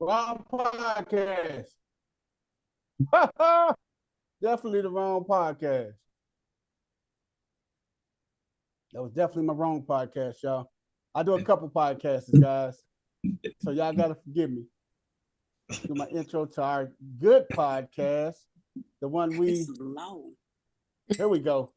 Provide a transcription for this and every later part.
Wrong podcast. Definitely the wrong podcast. That was definitely my wrong podcast, y'all. I do a couple podcasts, guys. So y'all gotta forgive me. Do my intro to our good podcast. The one we here we go.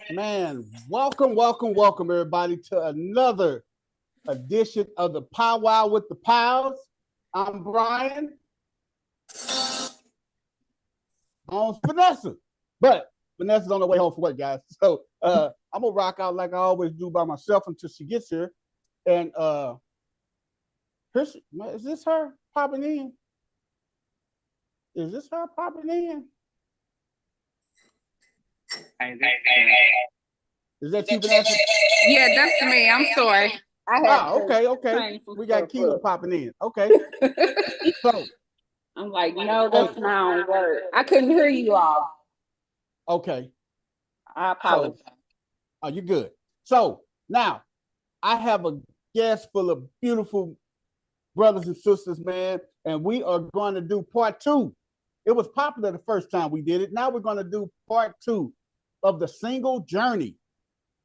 Man, welcome, everybody, to another edition of the Powwow with the Pals. I'm Brian. On Vanessa. But Vanessa's on the way home from work, guys. So I'm gonna rock out like I always do by myself until she gets here. And is this her popping in? Is this her popping in? Is that you, Vanessa? Yeah, that's me. I'm sorry. Okay. We got Keela popping in. Okay. So I'm like, no, that's not work. I couldn't hear you all. Okay. I apologize. Oh, you're good. So now I have a guest full of beautiful brothers and sisters, man, and we are going to do part two. It was popular the first time we did it. Now we're going to do part two of the single journey.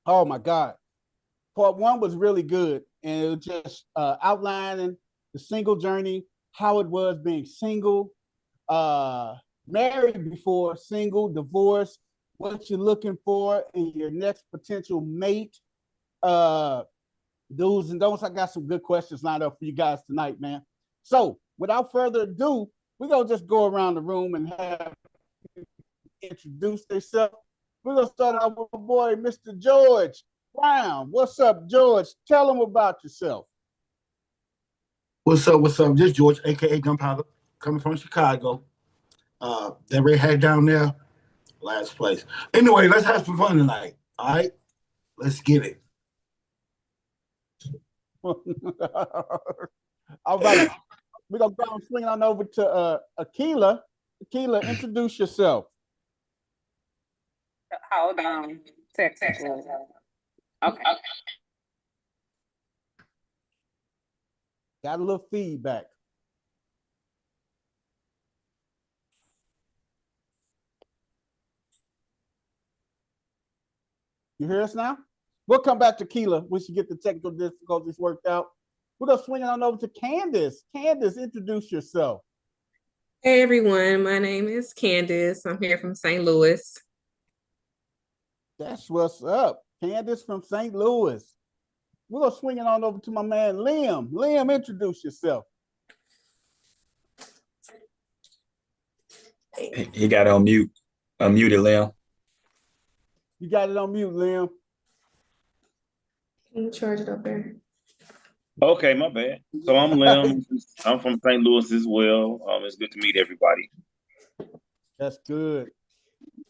Oh my God. Part one was really good, and it was just outlining the single journey, how it was being single, married before, single, divorced, what you're looking for in your next potential mate. Do's and don'ts. I got some good questions lined up for you guys tonight, man. So without further ado, we're going to just go around the room and have introduce themselves. We're going to start out with my boy, Mr. George Brown. What's up, George? Tell them about yourself. What's up? This is George, a.k.a. Gunpowder, coming from Chicago. That red hat down there, last place. Anyway, let's have some fun tonight, all right? Let's get it. All right. We're going to go and swing on over to Akila. Akila, introduce yourself. Hold on. Text. Okay. Got a little feedback. You hear us now? We'll come back to Keela. We should get the technical difficulties worked out. We're going to swing on over to Candace. Candace, introduce yourself. Hey everyone, my name is Candace. I'm here from St. Louis. That's what's up. Candace from St. Louis. We're going to swing it on over to my man, Liam. Liam, introduce yourself. He got it on mute. Unmuted, Liam. You got it on mute, Liam. Can you charge it up there? Okay, my bad. So I'm Liam. I'm from St. Louis as well. It's good to meet everybody. That's good.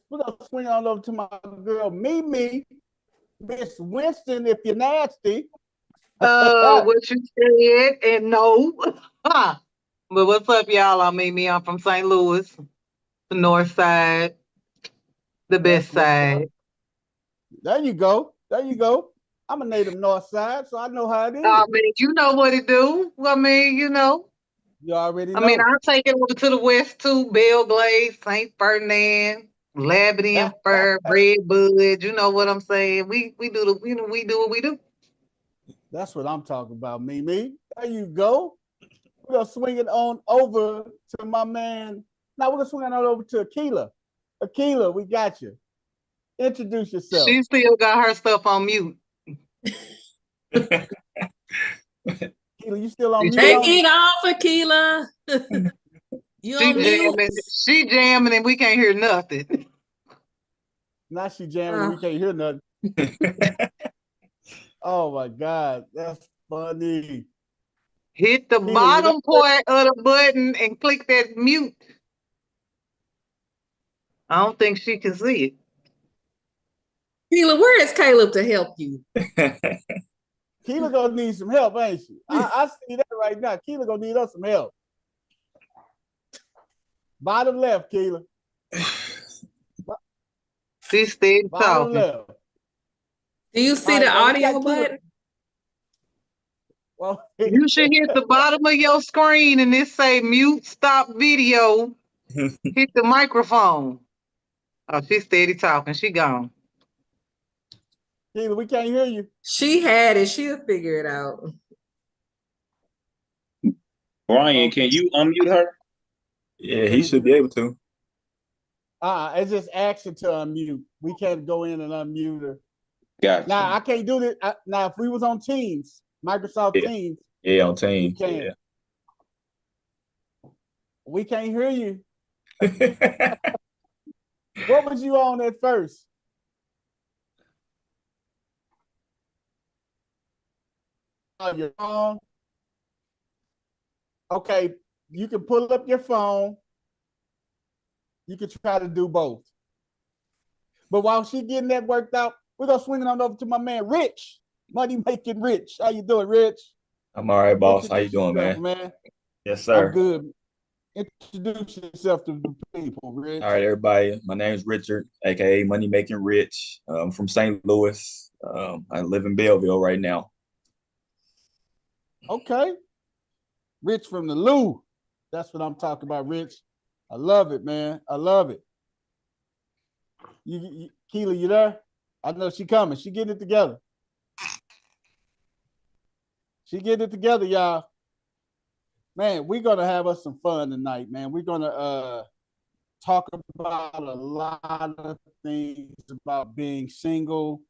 We're going to swing on over to my girl, Mimi. Miss Winston, if you're nasty. What you said and no. But what's up, y'all? I'm Mimi. I'm from St. Louis, the north side, the best side. There you go. I'm a native north side, so I know how it is. I mean, you know what it do. I mean, you know. You already know. I mean, I'll take it over to the west too. Belle Glade, St. Ferdinand, Labadie and Fur, Redbud. You know what I'm saying? We do we do what we do. That's what I'm talking about, Mimi. There you go. We're gonna swing it on over to my man. Now we're gonna swing it on over to Akila. Akila, we got you. Introduce yourself. She still got her stuff on mute. Akila, you still on mute? Take it off, Akila. She jamming and we can't hear nothing. Now she jamming, we can't hear nothing. Oh my God, that's funny. Hit the Keela, bottom part of the button and click that mute. I don't think she can see it. Keela, where is Caleb to help you? Keela gonna need some help, ain't she? I see that right now. Keela gonna need us some help. Bottom left, Keela. She's still Bottom talking. left. Do you see All the right, now we audio got Keela. button? Well, You should hit the bottom of your screen and it say mute, stop video. Hit the microphone. Oh, she's steady talking. She gone. Keela, we can't hear you. She had it. She'll figure it out. Brian, can you unmute her? Yeah, he should be able to. It's just action to unmute. We can't go in and unmute her. Gotcha. Now I can't do this. Now, if we was on Teams, Microsoft Yeah. Teams, Yeah, on team. can. we can't hear you. Yeah. What was you on at first? On your phone. Okay, you can pull up your phone. You can try to do both. But while she getting that worked out, we're gonna swing it on over to my man Rich. Money making Rich. How you doing, Rich? I'm all right, boss. How you Introduce doing, yourself, man? Yes, I'm sir. good. Introduce yourself to the people, Rich. All right, everybody. My name is Richard, aka Money Making Rich. I'm from St. Louis. I live in Belleville right now. Okay. Rich from the Lou. That's what I'm talking about, Rich. I love it, man. I love it. Keela, you there? I know she coming. She getting it together. She getting it together, y'all. Man, we're gonna have us some fun tonight, man. We're gonna talk about a lot of things about being single,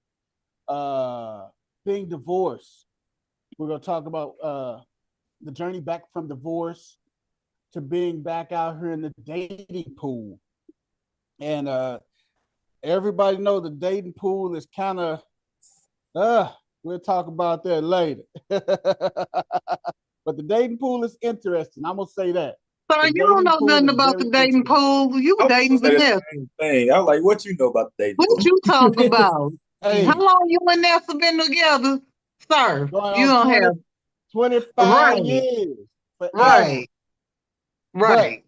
being divorced. We're gonna talk about the journey back from divorce to being back out here in the dating pool. And everybody know the dating pool is kind of we'll talk about that later. But the dating pool is interesting. I'm gonna say that. So The you don't dating know pool nothing is about the very dating pool. You I was dating gonna say the Vanessa. same thing. I was like, what you know about the dating What pool? you talking about? Hey, How long you and Vanessa been together, sir? going You on don't have 25 Right. years. Forever. right, right.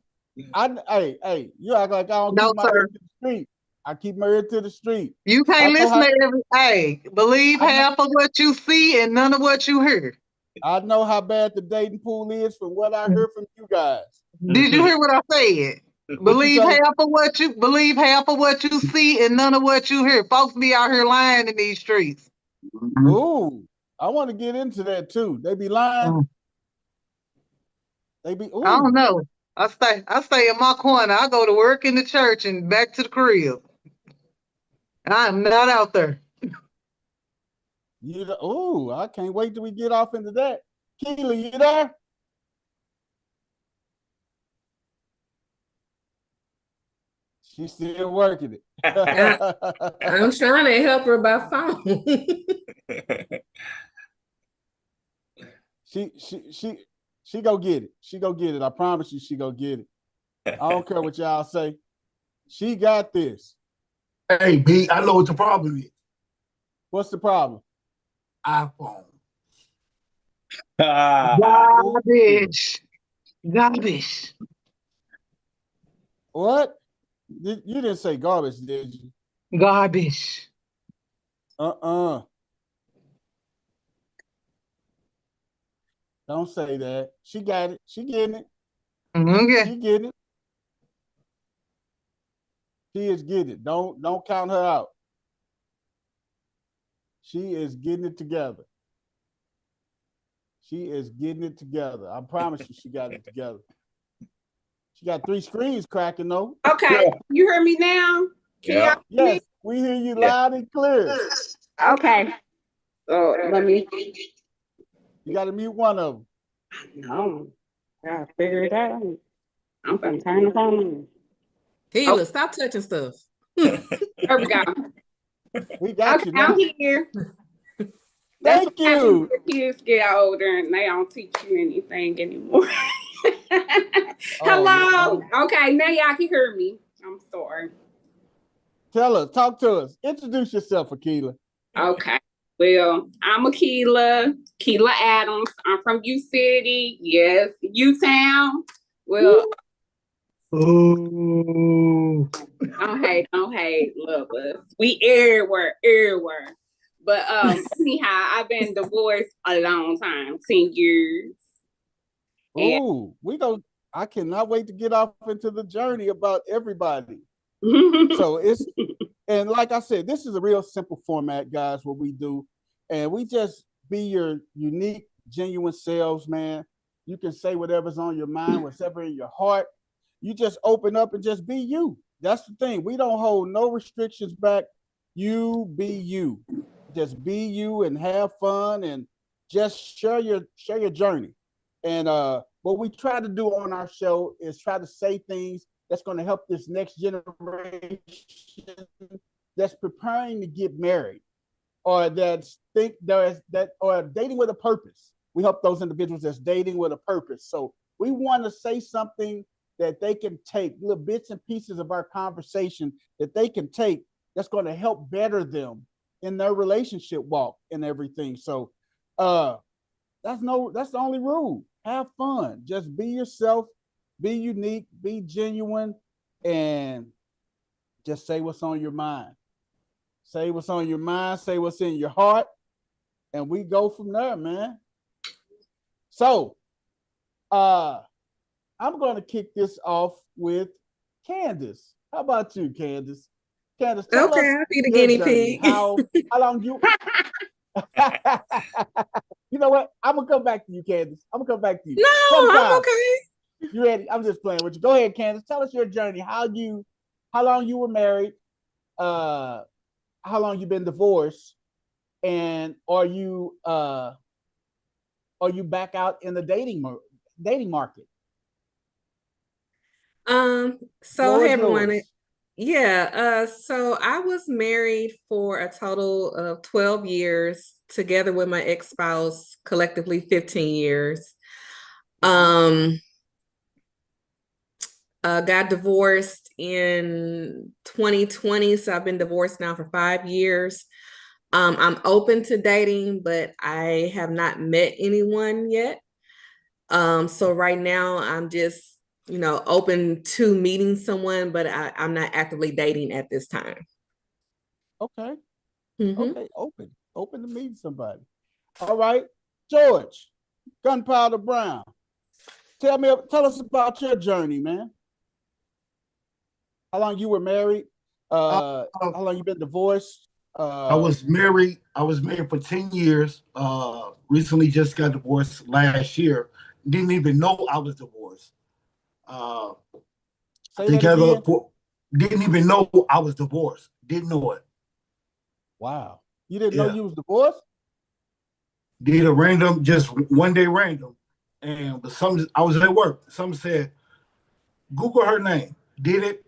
Hey, you act like I don't No, keep my sir. ear to the street. I keep my ear to the street. You I can't know listen how- to every. Hey, believe I know- half of what you see and none of what you hear. I know how bad the dating pool is from what I heard from you guys. Did you hear what I said? Believe say? half of what you see and none of what you hear. Folks be out here lying in these streets. Ooh, I want to get into that too. They be lying. Mm. They be. Ooh. I don't know. I stay in my corner. I go to work in the church and back to the crib. I'm not out there. Ooh, I can't wait till we get off into that. Keela, you there? She's still working it. I'm trying to help her by phone. She go get it. She go get it. I promise you, she go get it. I don't care what y'all say. She got this. Hey, B, I know what the problem is. What's the problem? iPhone. Garbage. Garbage. What? You didn't say garbage, did you? Garbage. Don't say that. She got it. She getting it. Okay. She getting it. She is getting it. Don't count her out. She is getting it together. She is getting it together. I promise you, she got it together. She got 3 screens cracking though. Okay, you hear me now? Can Yeah. y'all hear me? Yes, we hear you Yeah. loud and clear. Okay. So let me. You got to mute one of them. No, gotta figure it out. I'm gonna turn the phone on. Keela, stop touching stuff. There we go. We got Okay, you now. I'm here. There Thank what happens you. when kids get older and they don't teach you anything anymore. Oh, Hello. man. Okay, now y'all can hear me. I'm sorry. Tell us, talk to us. Introduce yourself, Akila. Okay. Well, I'm Keela Adams. I'm from U City. Yes, U Town. Well, Ooh. don't hate, love us. We everywhere. But anyhow, I've been divorced a long time, 10 years. And Ooh, I cannot wait to get off into the journey about everybody. So and like I said, this is a real simple format, guys, what we do. And we just be your unique, genuine selves, man. You can say whatever's on your mind, whatever in your heart. You just open up and just be you. That's the thing. We don't hold no restrictions back. You be you. Just be you and have fun and just share your journey. And what we try to do on our show is try to say things that's going to help this next generation that's preparing to get married or that's think that or dating with a purpose. We help those individuals that's dating with a purpose. So we want to say something that they can take, little bits and pieces of our conversation that they can take that's going to help better them in their relationship walk and everything. So that's the only rule. Have fun. Just be yourself, be unique, be genuine, and just say what's on your mind. Say what's on your mind, say what's in your heart, and we go from there, man. So I'm going to kick this off with Candace. How about you, Candace? Candace, tell Okay, us I'll be the your guinea journey. pig. How long you? You know what? I'm gonna come back to you, Candace. I'm gonna come back to you. No, I'm okay. You ready? I'm just playing with you. Go ahead, Candace. Tell us your journey. How long you were married? How long you been divorced? And are you back out in the dating market? So Floor hey is everyone. yours. Yeah, so I was married for a total of 12 years, together with my ex-spouse, collectively 15 years. Got divorced in 2020, so I've been divorced now for 5 years. I'm open to dating, but I have not met anyone yet. So right now I'm just, open to meeting someone, but I'm not actively dating at this time. Okay. Mhm. Okay. Open to meet somebody. All right, George, Gunpowder Brown. Tell us about your journey, man. How long you were married? How long you been divorced? I was married for 10 years. Recently just got divorced last year. Didn't even know I was divorced. Say that Together again. didn't even know I was divorced. Didn't know it. Wow. You didn't know Yeah. you was divorced? Did a random, just one day random. And I was at work. Some said, Google her name. Did it.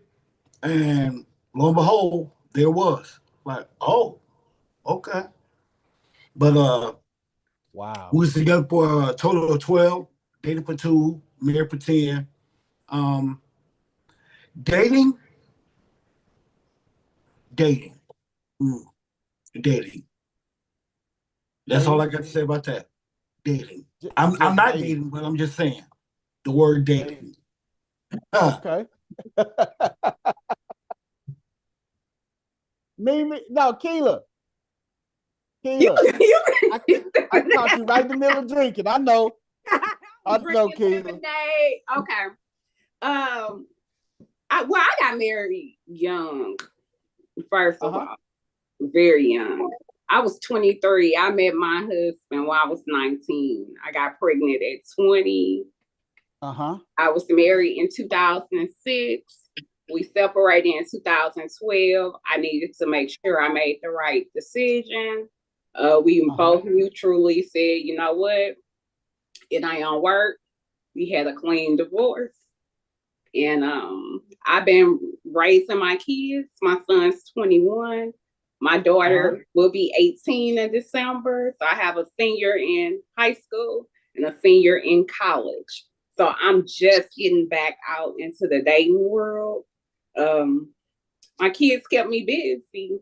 And lo and behold, there was. Like, oh, okay. But Wow. we was together for a total of 12, dating for 2, married for 10. Dating, dating, mm, dating. That's all I got to say about that. Dating. I'm not dating, but I'm just saying the word dating. Okay. No, Keela. I caught you right in the middle of drinking. I know. I know, Keela. Okay. I got married young. First of all, very young. I was 23. I met my husband when I was 19. I got pregnant at 20. I was married in 2006. We separated in 2012. I needed to make sure I made the right decision. We both mutually said, you know what? It ain't gonna work. We had a clean divorce. And I've been raising my kids. My son's 21. My daughter will be 18 in December. So I have a senior in high school and a senior in college. So I'm just getting back out into the dating world. My kids kept me busy.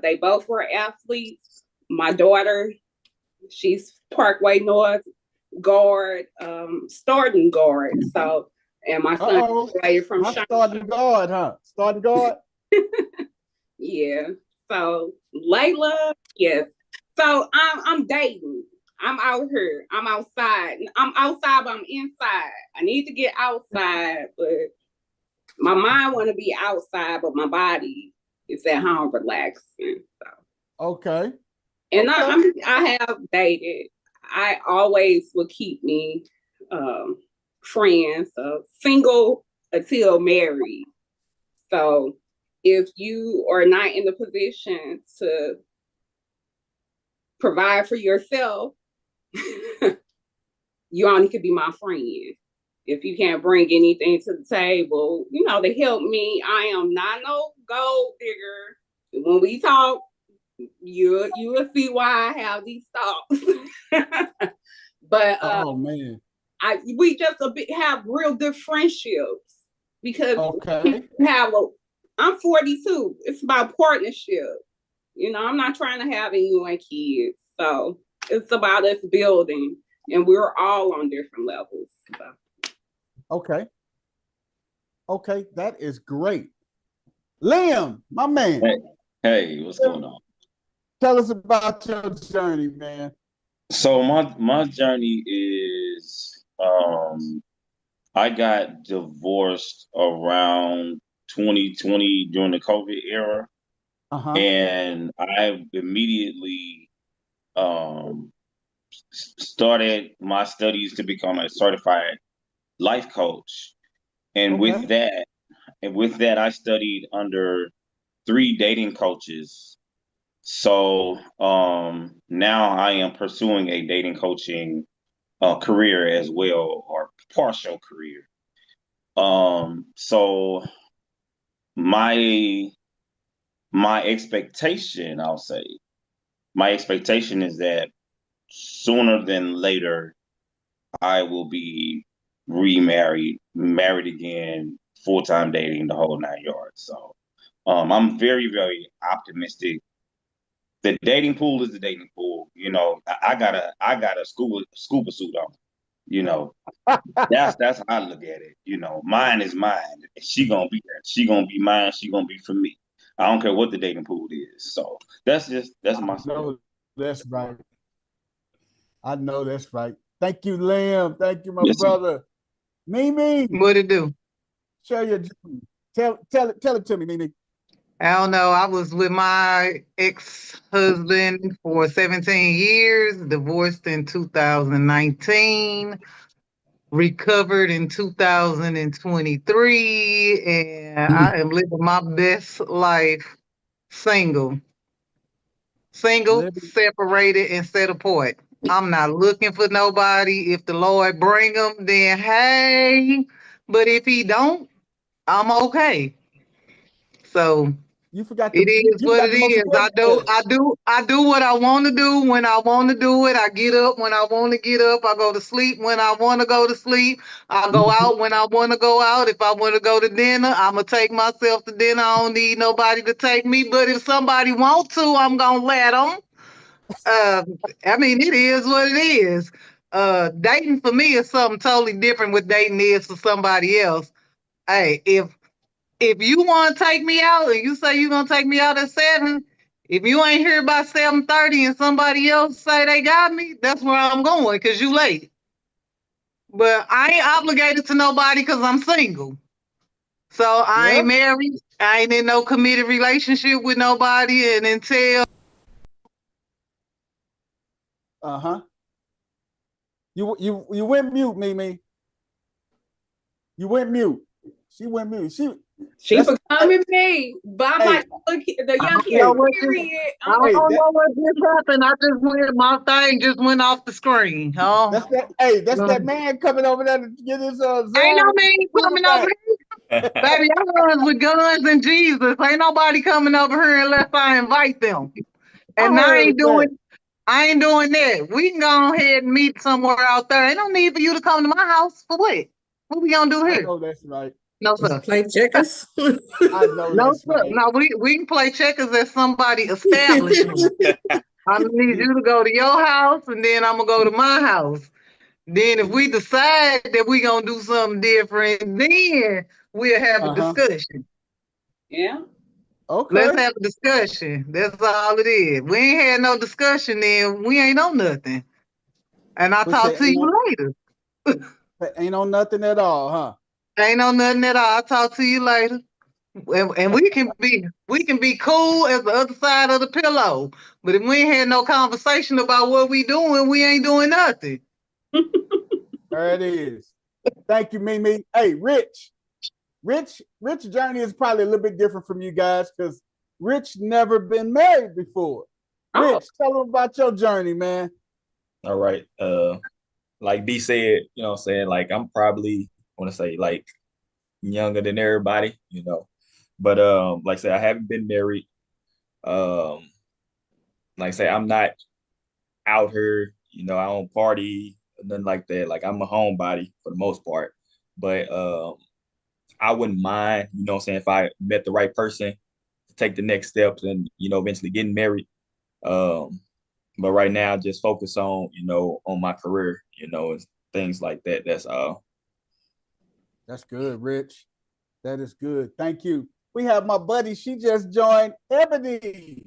They both were athletes. My daughter, she's Parkway North guard, starting guard. So, and my son graduated from starting guard, huh? Starting guard. Yeah. So Layla, yes. So I'm dating. I'm out here. I'm outside. I'm outside, but I'm inside. I need to get outside, but my mind want to be outside, but my body is at home relaxing. So. Okay. And I have dated. I always will keep me friends, single until married. So if you are not in the position to provide for yourself, you only could be my friend. If you can't bring anything to the table, to help me, I am not no gold digger. When we talk, you will see why I have these thoughts. But man, we just have real good friendships because I'm 42. It's about partnership. I'm not trying to have anyone kids, so it's about us building, and we're all on different levels. So. Okay, that is great. Liam, my man. Hey, what's going on? Tell us about your journey, man. So my journey is I got divorced around 2020 during the COVID era. And I immediately started my studies to become a certified life coach. And with that, I studied under 3 dating coaches. So now I am pursuing a dating coaching career as well, or partial career. So my expectation, my expectation is that sooner than later, I will be remarried, married again, full-time dating, the whole 9 yards. So I'm very, very optimistic. The dating pool is the dating pool. I got a scuba suit on. That's how I look at it. Mine is mine. She gonna be there. She gonna be mine. She gonna be for me. I don't care what the dating pool is. So that's my story. That's right. I know that's right. Thank you, Liam. Thank you, my brother. Mimi. What it do? Share your journey. Tell it to me, Mimi. I don't know. I was with my ex-husband for 17 years, divorced in 2019, recovered in 2023, and I am living my best life single, separated, and set apart. I'm not looking for nobody. If the Lord bring them, then hey. But if he don't, I'm okay. So you forgot it is what it is. I do what I want to do when I want to do it. I get up when I want to get up. I go to sleep when I want to go to sleep. I go out when I want to go out. If I want to go to dinner, I'm gonna take myself to dinner. I don't need nobody to take me. But if somebody wants to, I'm gonna let them. It is what it is. Dating for me is something totally different what dating is for somebody else. Hey, if you want to take me out and you say you're going to take me out at 7, if you ain't here by 7:30 and somebody else say they got me, that's where I'm going because you late. But I ain't obligated to nobody because I'm single. So I ain't married. I ain't in no committed relationship with nobody. And until... You went mute, Mimi. You went mute. She went mute. She becoming me, but I'm like, look, the young kid, period. I don't know what just happened. My thing just went off the screen. That's that man coming over there to get his Ain't no man coming over here. Baby, I runs with guns and Jesus. Ain't nobody coming over here unless I invite them. And I ain't doing that. We can go ahead and meet somewhere out there. Ain't no need for you to come to my house for what? What we gonna do I here? know that's right. No, sir. Play checkers. I know No, that's sir. right. No, we can play checkers at somebody establishment. I need you to go to your house, and then I'm gonna go to my house. Then if we decide that we gonna do something different, then we'll have a discussion. Yeah. Okay. Let's have a discussion. That's all it is. We ain't had no discussion, then we ain't on nothing. And I'll talk to you later. Ain't on nothing at all, huh? Ain't on nothing at all. I'll talk to you later. And we can be cool as the other side of the pillow. But if we ain't had no conversation about what we doing, we ain't doing nothing. There it is. Thank you, Mimi. Hey, Rich journey is probably a little bit different from you guys because Rich never been married before. Rich, tell them about your journey, man. All right. Like B said, you know what I'm saying? Like I'm probably want to say like younger than everybody, you know. But like I said, I haven't been married. Like I say, I'm not out here, you know, I don't party, nothing like that. Like I'm a homebody for the most part. But I wouldn't mind, you know what I'm saying, if I met the right person to take the next steps and, you know, eventually getting married. But right now just focus on, you know, on my career, you know, and things like that. That's all. That's good, Rich. That is good. Thank you. We have my buddy. She just joined, Ebony.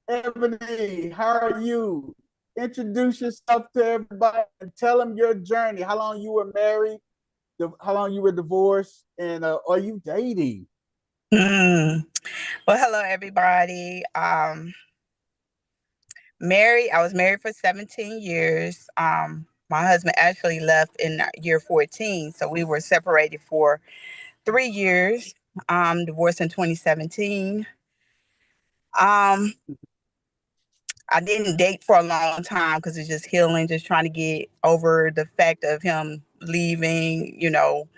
Ebony, how are you? Introduce yourself to everybody and tell them your journey. How long you were married? How long you were divorced? And are you dating? Well, hello, everybody. I was married for 17 years. My husband actually left in year 14, so we were separated for 3 years. Divorced in 2017. I didn't date for a long time because it's just healing, just trying to get over the fact of him leaving. You know,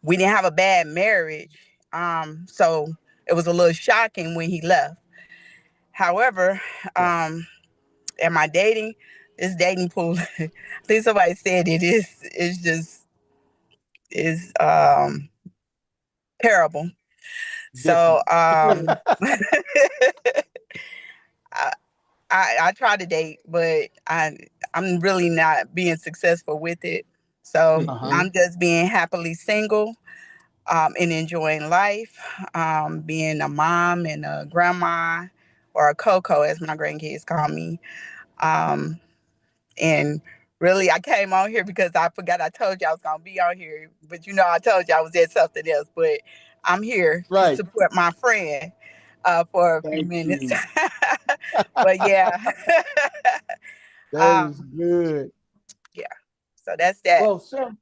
we didn't have a bad marriage, so it was a little shocking when he left. However, am I dating? This dating pool, I think somebody said is terrible. So I try to date, but I'm really not being successful with it. So I'm just being happily single, and enjoying life, being a mom and a grandma, or a Coco as my grandkids call me. And really, I came on here because I forgot I told you I was going to be on here, but you know, I told you I was at something else, but I'm here to support my friend for a few minutes. But yeah. That is good. Yeah. So that's that. Well, sir,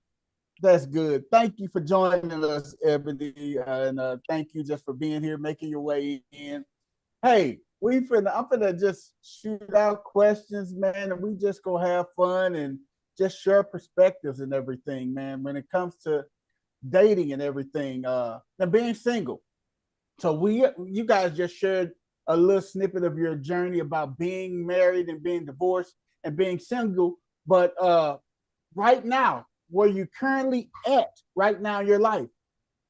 that's good. Thank you for joining us, Ebony. And thank you just for being here, making your way in. Hey, I'm finna just shoot out questions, man, and we just gonna have fun and just share perspectives and everything, man, when it comes to dating and everything, and being single. So you guys just shared a little snippet of your journey about being married and being divorced and being single. But right now, where you currently at right now in your life,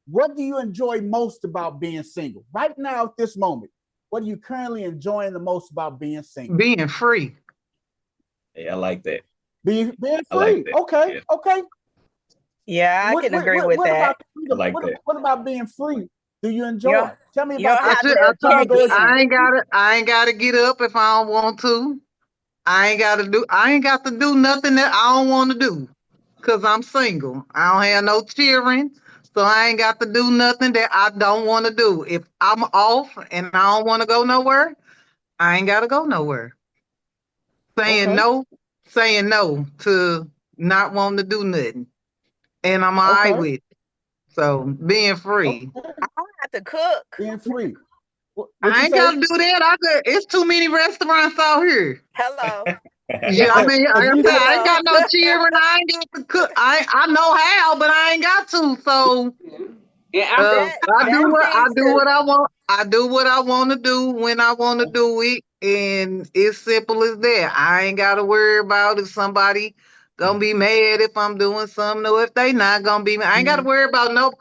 what do you enjoy most about being single? Right now at this moment, what are you currently enjoying the most about being single? Being free. Yeah, I like that. Being free. Like that. Okay, yeah. Okay. Yeah, I can agree with that. What about being free? Do you enjoy? Tell me about that. I ain't gotta get up if I don't want to. I ain't got to do nothing that I don't want to do because I'm single. I don't have no children, so I ain't got to do nothing that I don't want to do. If I'm off and I don't want to go nowhere, I ain't got to go nowhere. Saying no to not wanting to do nothing. And I'm all right with it. So being free. I don't have to cook. Being free. I ain't got to do that. It's too many restaurants out here. Hello. Yeah, I mean, I ain't got no children. I ain't got to cook. I know how, but I ain't got to. So And I'm I do what I want. I do what I want to do when I want to do it, and it's simple as that. I ain't got to worry about if somebody gonna be mad if I'm doing something, or if they not gonna be mad. I ain't got to worry about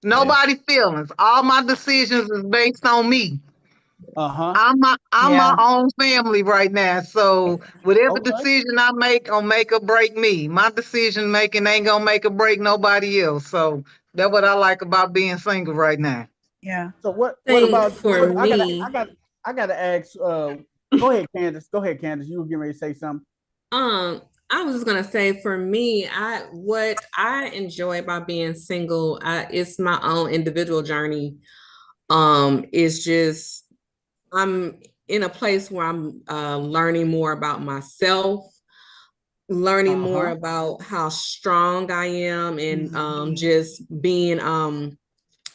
nobody's feelings. All my decisions is based on me. I'm my own family right now. So whatever decision I make gonna make or break me. My decision making ain't gonna make or break nobody else. So that's what I like about being single right now. Yeah. So what Think about for I me, gotta ask go ahead, Candace. Go ahead, Candace. You were getting ready to say something. I was just gonna say for me, what I enjoy about being single, it's my own individual journey. It's just I'm in a place where I'm learning more about myself, learning more about how strong I am, and just being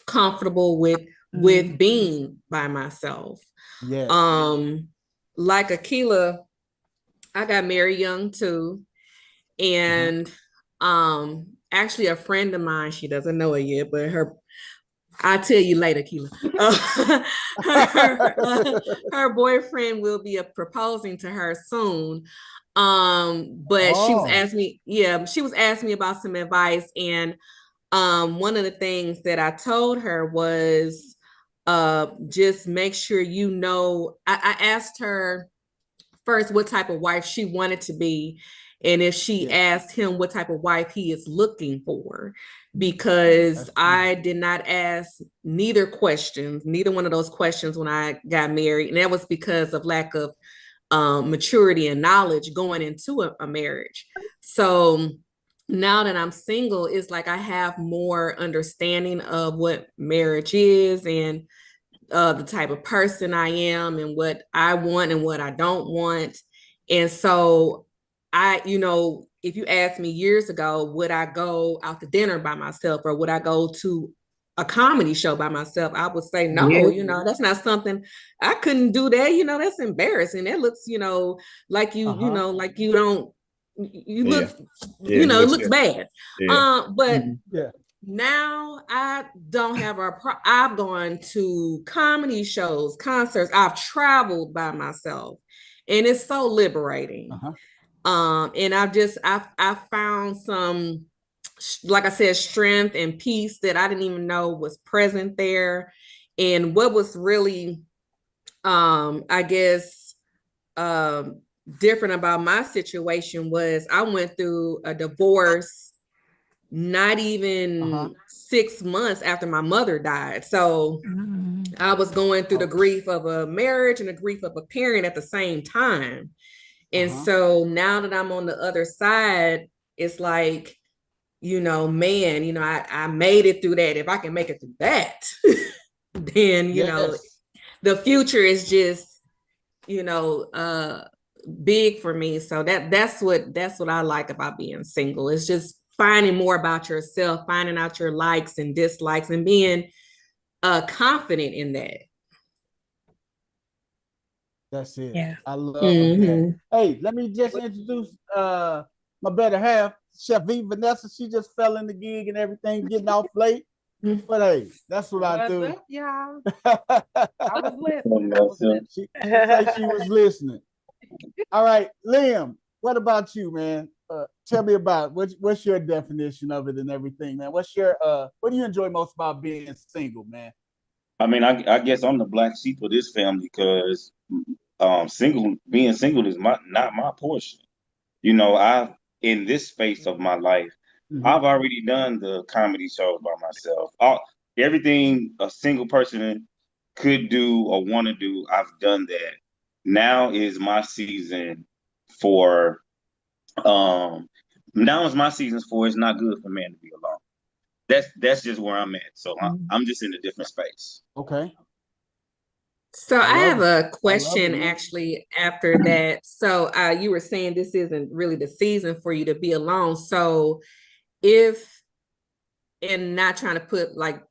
comfortable with being by myself. Yes. Like Akila, I got married young too. And actually a friend of mine, she doesn't know it yet, but I'll tell you later, Keela. Her boyfriend will be proposing to her soon. But she was asking me about some advice. And one of the things that I told her was just make sure I asked her first what type of wife she wanted to be, and if she asked him what type of wife he is looking for, because I did not ask neither one of those questions when I got married, and that was because of lack of maturity and knowledge going into a marriage. So now that I'm single, it's like I have more understanding of what marriage is, and the type of person I am, and what I want and what I don't want. And so if you asked me years ago, would I go out to dinner by myself, or would I go to a comedy show by myself? I would say no. That's not something I couldn't do. That that's embarrassing. That looks like like you don't look it looks bad. But now I don't have I've gone to comedy shows, concerts. I've traveled by myself, and it's so liberating. And I found some, like I said, strength and peace that I didn't even know was present there. And what was really, I guess, different about my situation was I went through a divorce not even 6 months after my mother died. So I was going through the grief of a marriage and the grief of a parent at the same time. And so now that I'm on the other side, it's like, man, I made it through that. If I can make it through that, then, the future is just, big for me. So that's what I like about being single. It's just finding more about yourself, finding out your likes and dislikes, and being confident in that. That's it. Yeah. I love that. Hey, let me just introduce my better half, Chef V Vanessa. She just fell in the gig and everything, getting off late. But hey, that's what I do. Up, y'all? I was listening. She said she was listening. All right, Liam, what about you, man? Tell me about what's your definition of it and everything, man. What do you enjoy most about being single, man? I mean, I guess I'm the black sheep of this family because being single is not my portion. In this space of my life, I've already done the comedy shows by myself. Everything a single person could do or want to do, I've done that. Now is my season for it's not good for man to be alone. That's just where I'm at. So I'm just in a different space. Okay. So I have a question actually after that. So you were saying this isn't really the season for you to be alone. So and not trying to put like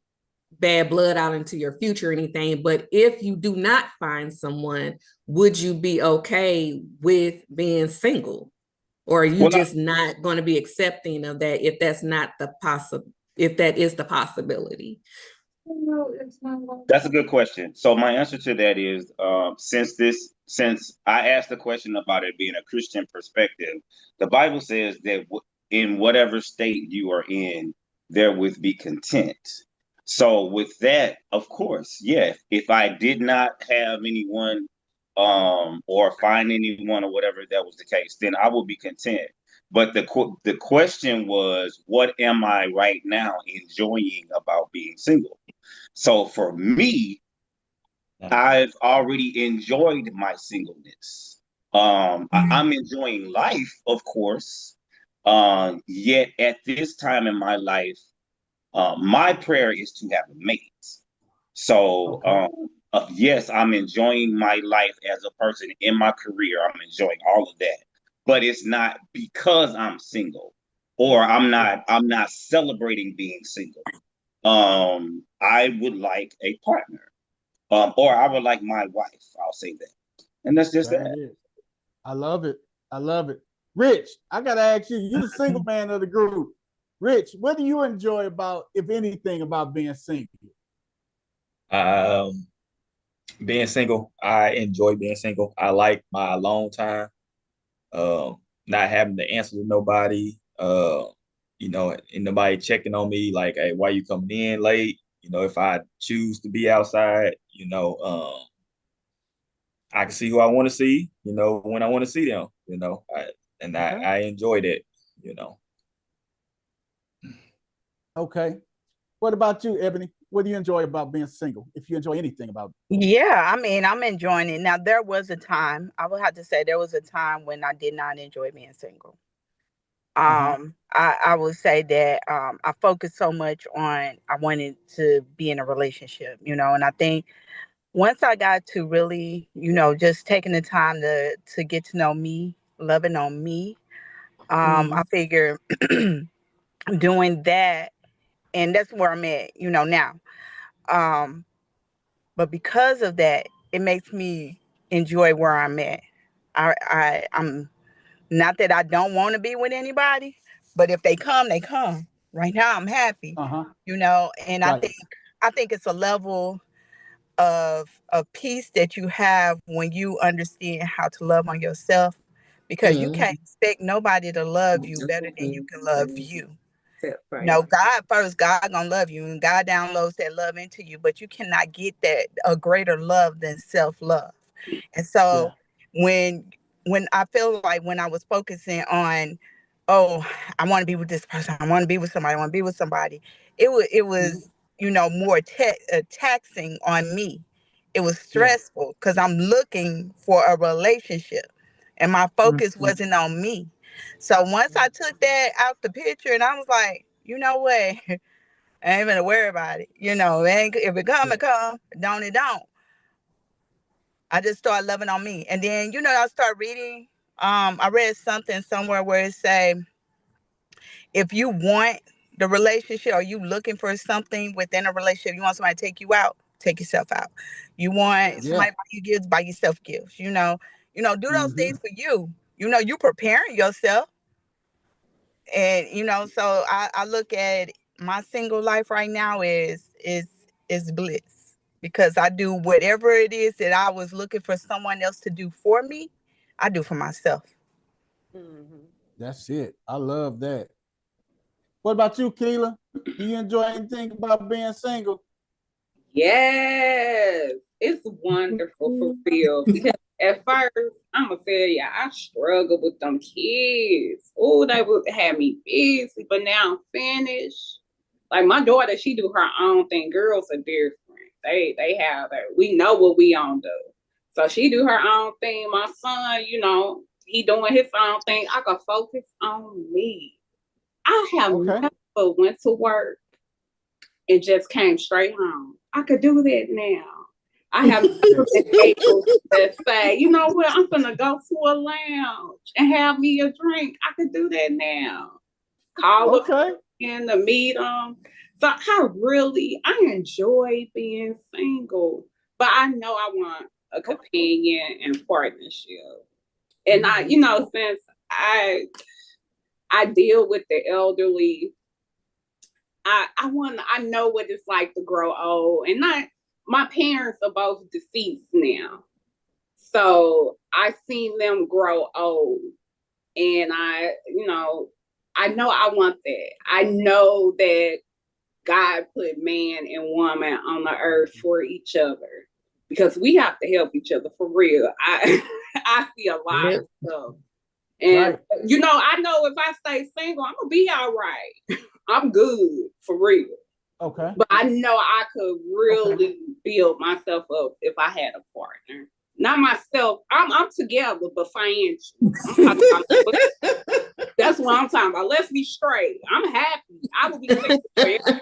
bad blood out into your future or anything, but if you do not find someone, would you be okay with being single? Or are you just not going to be accepting of that if that's not the if that is the possibility. That's a good question. So my answer to that is, since I asked the question about it being a Christian perspective, the Bible says that in whatever state you are in, therewith be content. So with that, of course, yeah, if I did not have anyone, or find anyone or whatever that was the case, then I would be content. But the question was, what am I right now enjoying about being single? So for me, I've already enjoyed my singleness. I'm enjoying life, of course. Yet at this time in my life, my prayer is to have a mate. So, yes, I'm enjoying my life as a person in my career. I'm enjoying all of that, but it's not because I'm single, or I'm not celebrating being single. I would like a partner, or I would like my wife. I'll say that, and that's just that. Is. I love it. I love it. Rich, I gotta ask you. You're the single man of the group. Rich, what do you enjoy about, if anything, about being single? Being single, I enjoy being single. I like my alone time. Not having to answer to nobody. And nobody checking on me like, hey, why you coming in late? If I choose to be outside, I can see who I want to see, when I want to see them, I enjoyed it, Okay. What about you, Ebony? What do you enjoy about being single? If you enjoy anything about it? Yeah, I mean, I'm enjoying it. Now, there was a time, I would have to say there was a time when I did not enjoy being single. I would say that I focused so much on I wanted to be in a relationship, and I think once I got to really, just taking the time to get to know me, loving on me, I figure doing that, and that's where I'm at, now. But because of that, it makes me enjoy where I'm at. I'm not that I don't want to be with anybody, but if they come, they come. Right now, I'm happy, and Right. I think it's a level of peace that you have when you understand how to love on yourself, because you can't expect nobody to love you better than you can love you. No, God first, God gonna love you, and God downloads that love into you, but you cannot get that a greater love than self-love. And so when I feel like when I was focusing on, oh, I want to be with this person, I want to be with somebody, I want to be with somebody, it was more taxing on me. It was stressful because I'm looking for a relationship and my focus wasn't on me. So once I took that out the picture and I was like, you know what? I ain't gonna worry about it. If it come, it come. Don't it don't. I just started loving on me. And then, I start reading. I read something somewhere where it say, if you want the relationship or you looking for something within a relationship, you want somebody to take you out, take yourself out. You want somebody to buy you gifts, buy yourself gifts. Do those things for you. You preparing yourself. And so I look at my single life right now is bliss, because I do whatever it is that I was looking for someone else to do for me, I do for myself. That's it. I love that. What about you, Keela? Do you enjoy anything about being single? Yes, it's wonderful for Phil, because at first, I'm gonna tell you, I struggled with them kids. Oh, they would have me busy, but now I'm finished. Like my daughter, she do her own thing. Girls are different. They have that. We know what we on do. So she do her own thing. My son, he doing his own thing. I can focus on me. I have never went to work and just came straight home. I could do that now. I have able to say, you know what, I'm gonna go to a lounge and have me a drink. I could do that now. Call a friend to meet them. So I enjoy being single, but I know I want a companion and partnership. And since I deal with the elderly, I know what it's like to grow old, and not my parents are both deceased now, so I seen them grow old, and I know I want that. I know that God put man and woman on the earth for each other because we have to help each other for real. I see a lot of stuff. And I know if I stay single, I'm gonna be all right. I'm good for real. Okay. But I know I could really build myself up if I had a partner. Not myself. I'm together, but financially. That's what I'm talking about. Let's be straight. I'm happy. I will be single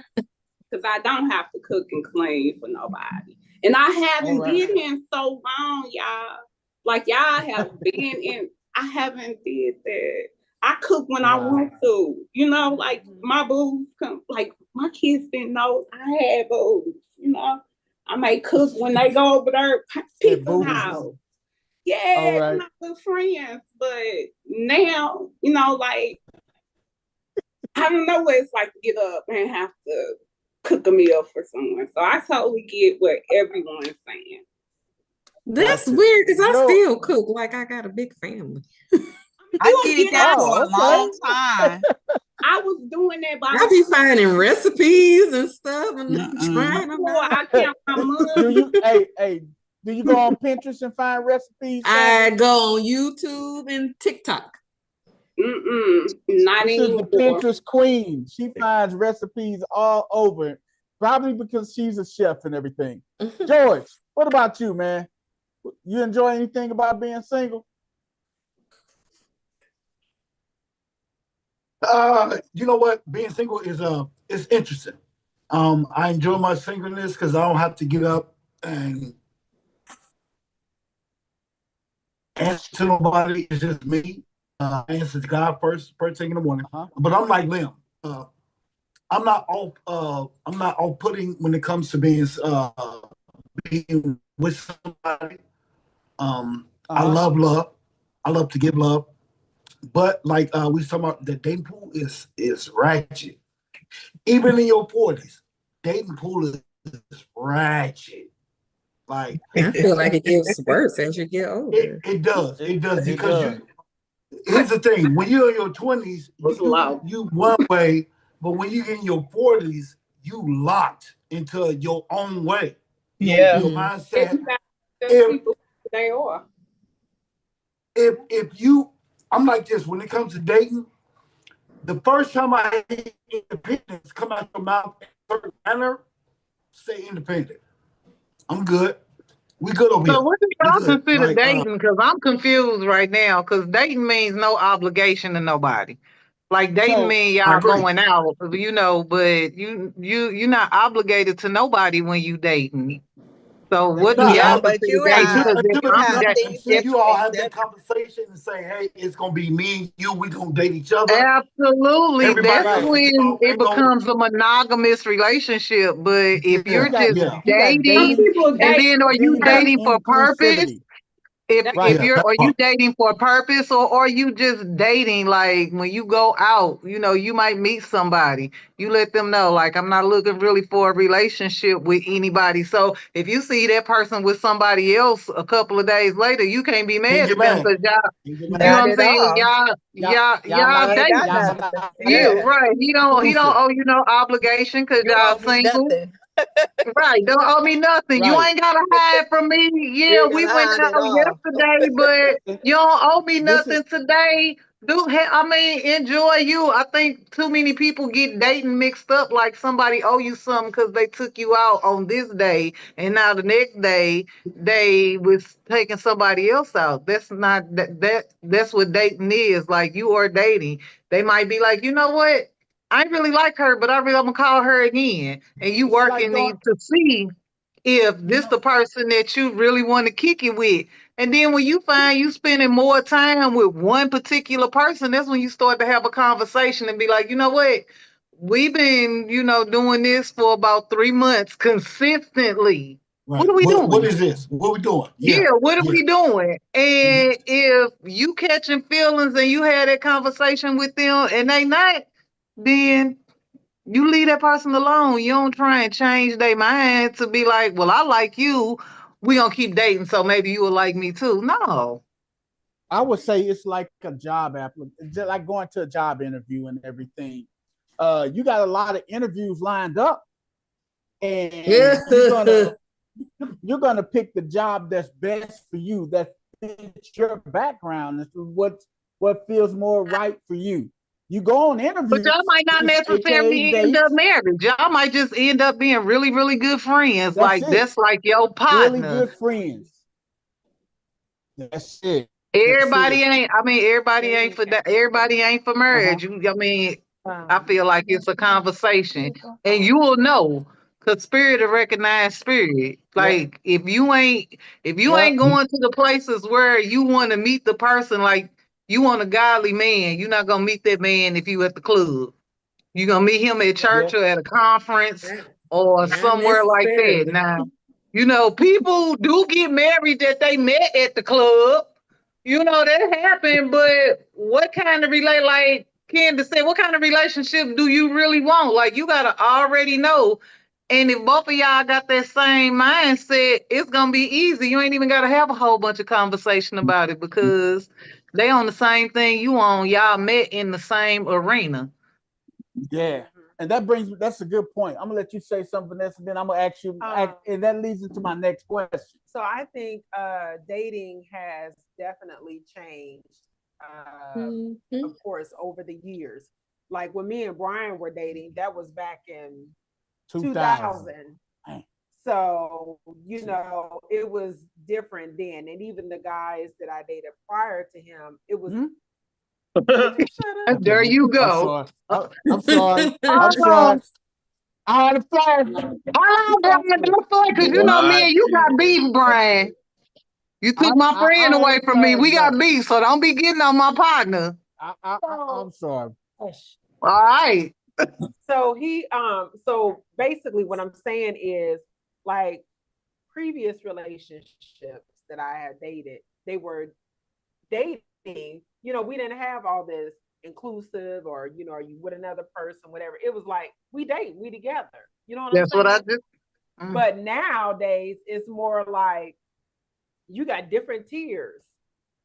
because I don't have to cook and clean for nobody. And I haven't been in so long, y'all. Like y'all have been in. I haven't did that. I cook when I want to. Like my booze come. Like my kids didn't know I had booze. I may cook when they go over there people's house. Yeah, we're not good friends. But now, like I don't know what it's like to get up and have to cook a meal for someone. So I totally get what everyone's saying. That's weird because I still cook like I got a big family. I did that for a long time. I was doing that, but I be finding recipes and stuff and trying them out. I count my money. Do you go on Pinterest and find recipes? I go on YouTube and TikTok. Not this anymore. Is the Pinterest queen. She finds recipes all over, probably because she's a chef and everything. George, what about you, man? You enjoy anything about being single? You know what? Being single is it's interesting. I enjoy my singleness because I don't have to get up and answer to nobody. It's just me. I answer to God first thing in the morning. But I'm like Liam. I'm not off-putting when it comes to being with somebody. I love love. I love to give love. But like we was talking about, the dating pool is ratchet. Even in your 40s, dating pool is ratchet. Like I feel like it gets worse as you get older. It does because here's the thing: when you're in your 20s, you one way, but when you get in your 40s, you locked into your own way. Your mindset. If you, I'm like this when it comes to dating. The first time I hear independence come out your mouth in a certain manner, say independent. I'm good. We good over here. So what do y'all consider dating? Because I'm confused right now. Because dating means no obligation to nobody. Like dating means y'all going out, but you're not obligated to nobody when you dating. So what do y'all consider dating? You all have that conversation and say, hey, it's gonna be me and you, we're gonna date each other. Absolutely. That's when it becomes a monogamous relationship. But if you're just dating, and then are you dating for purpose? Are you dating for a purpose, or are you just dating like when you go out, you might meet somebody, you let them know, like, I'm not looking really for a relationship with anybody. So if you see that person with somebody else a couple of days later, you can't be mad at them because y'all, you know what I'm saying? Y'all dating. Yeah, right. He don't owe you no obligation because y'all single. Right, don't owe me nothing. You ain't gotta hide from me. Yeah, we went out yesterday, but you don't owe me nothing today. Enjoy you. I think too many people get dating mixed up, like somebody owe you something because they took you out on this day, and now the next day they was taking somebody else out. That's not that's what dating is. Like, you are dating. They might be like, you know what? I really like her, but I'm gonna call her again. And you working to see if this the person that you really want to kick it with. And then when you find you spending more time with one particular person, that's when you start to have a conversation and be like, you know what? We've been, doing this for about 3 months consistently. Right. What are we doing? What is this? What are we doing? Yeah, what are we doing? And if you catching feelings and you had that conversation with them and they not, then You leave that person alone. You don't try and change their mind to be like, well, I like you. We gonna keep dating, so maybe you will like me too. No. I would say it's like a job application, just like going to a job interview and everything. You got a lot of interviews lined up, and you're gonna pick the job that's best for you, that fits your background, and what feels more right for you. You go on interviews, but y'all might not necessarily end up married. Y'all might just end up being really, really good friends. That's like your partner. Really good friends. That's it. Everybody ain't for that. Everybody ain't for marriage. I feel like it's a conversation, and you will know, because spirit will recognize spirit. Like if you ain't going to the places where you want to meet the person, like you want a godly man, you're not gonna meet that man if you at the club. You're gonna meet him at church or at a conference or somewhere like that. Now, people do get married that they met at the club. That happened, but what kind of like Candace said, what kind of relationship do you really want? Like, you gotta already know. And if both of y'all got that same mindset, it's gonna be easy. You ain't even gotta have a whole bunch of conversation about it, because they on the same thing you on. Y'all met in the same arena. Yeah. And that's a good point. I'm gonna let you say something, Vanessa, then I'm gonna ask you, and that leads into my next question. So I think dating has definitely changed, of course, over the years. Like when me and Brian were dating, that was back in 2000. So, it was different then. And even the guys that I dated prior to him, it was. There you go. I'm sorry. I'm sorry. I had a flash. Because me and you got beef, Brian. You took my friend away from me. We got beef, so don't be getting on my partner. I'm sorry. All right. So so basically what I'm saying is, like, previous relationships that I had dated, they were dating, we didn't have all this inclusive or, are you with another person, whatever. It was like, we date, we together. You know what I'm saying? That's what I did. But nowadays it's more like you got different tiers.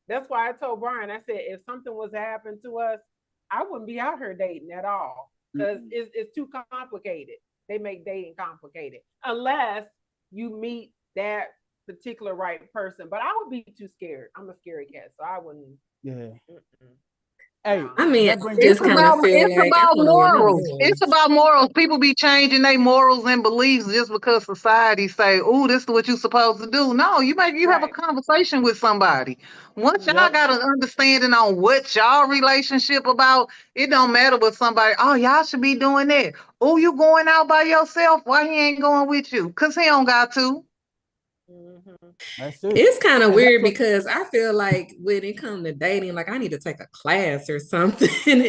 That's why I told Brian, I said, if something was to happen to us, I wouldn't be out here dating at all, because it's too complicated. They make dating complicated unless you meet that particular right person. But I would be too scared. I'm a scary cat, so I wouldn't. Yeah. Hey, it's about morals. It's about morals. People be changing their morals and beliefs just because society say, "Oh, this is what you're supposed to do." No, you have a conversation with somebody. Once y'all got an understanding on what y'all relationship about, it don't matter what somebody. Oh, y'all should be doing that. Oh, you going out by yourself? Why he ain't going with you? Because he don't got to. It's kind of weird because I feel like when it comes to dating, like I need to take a class or something. And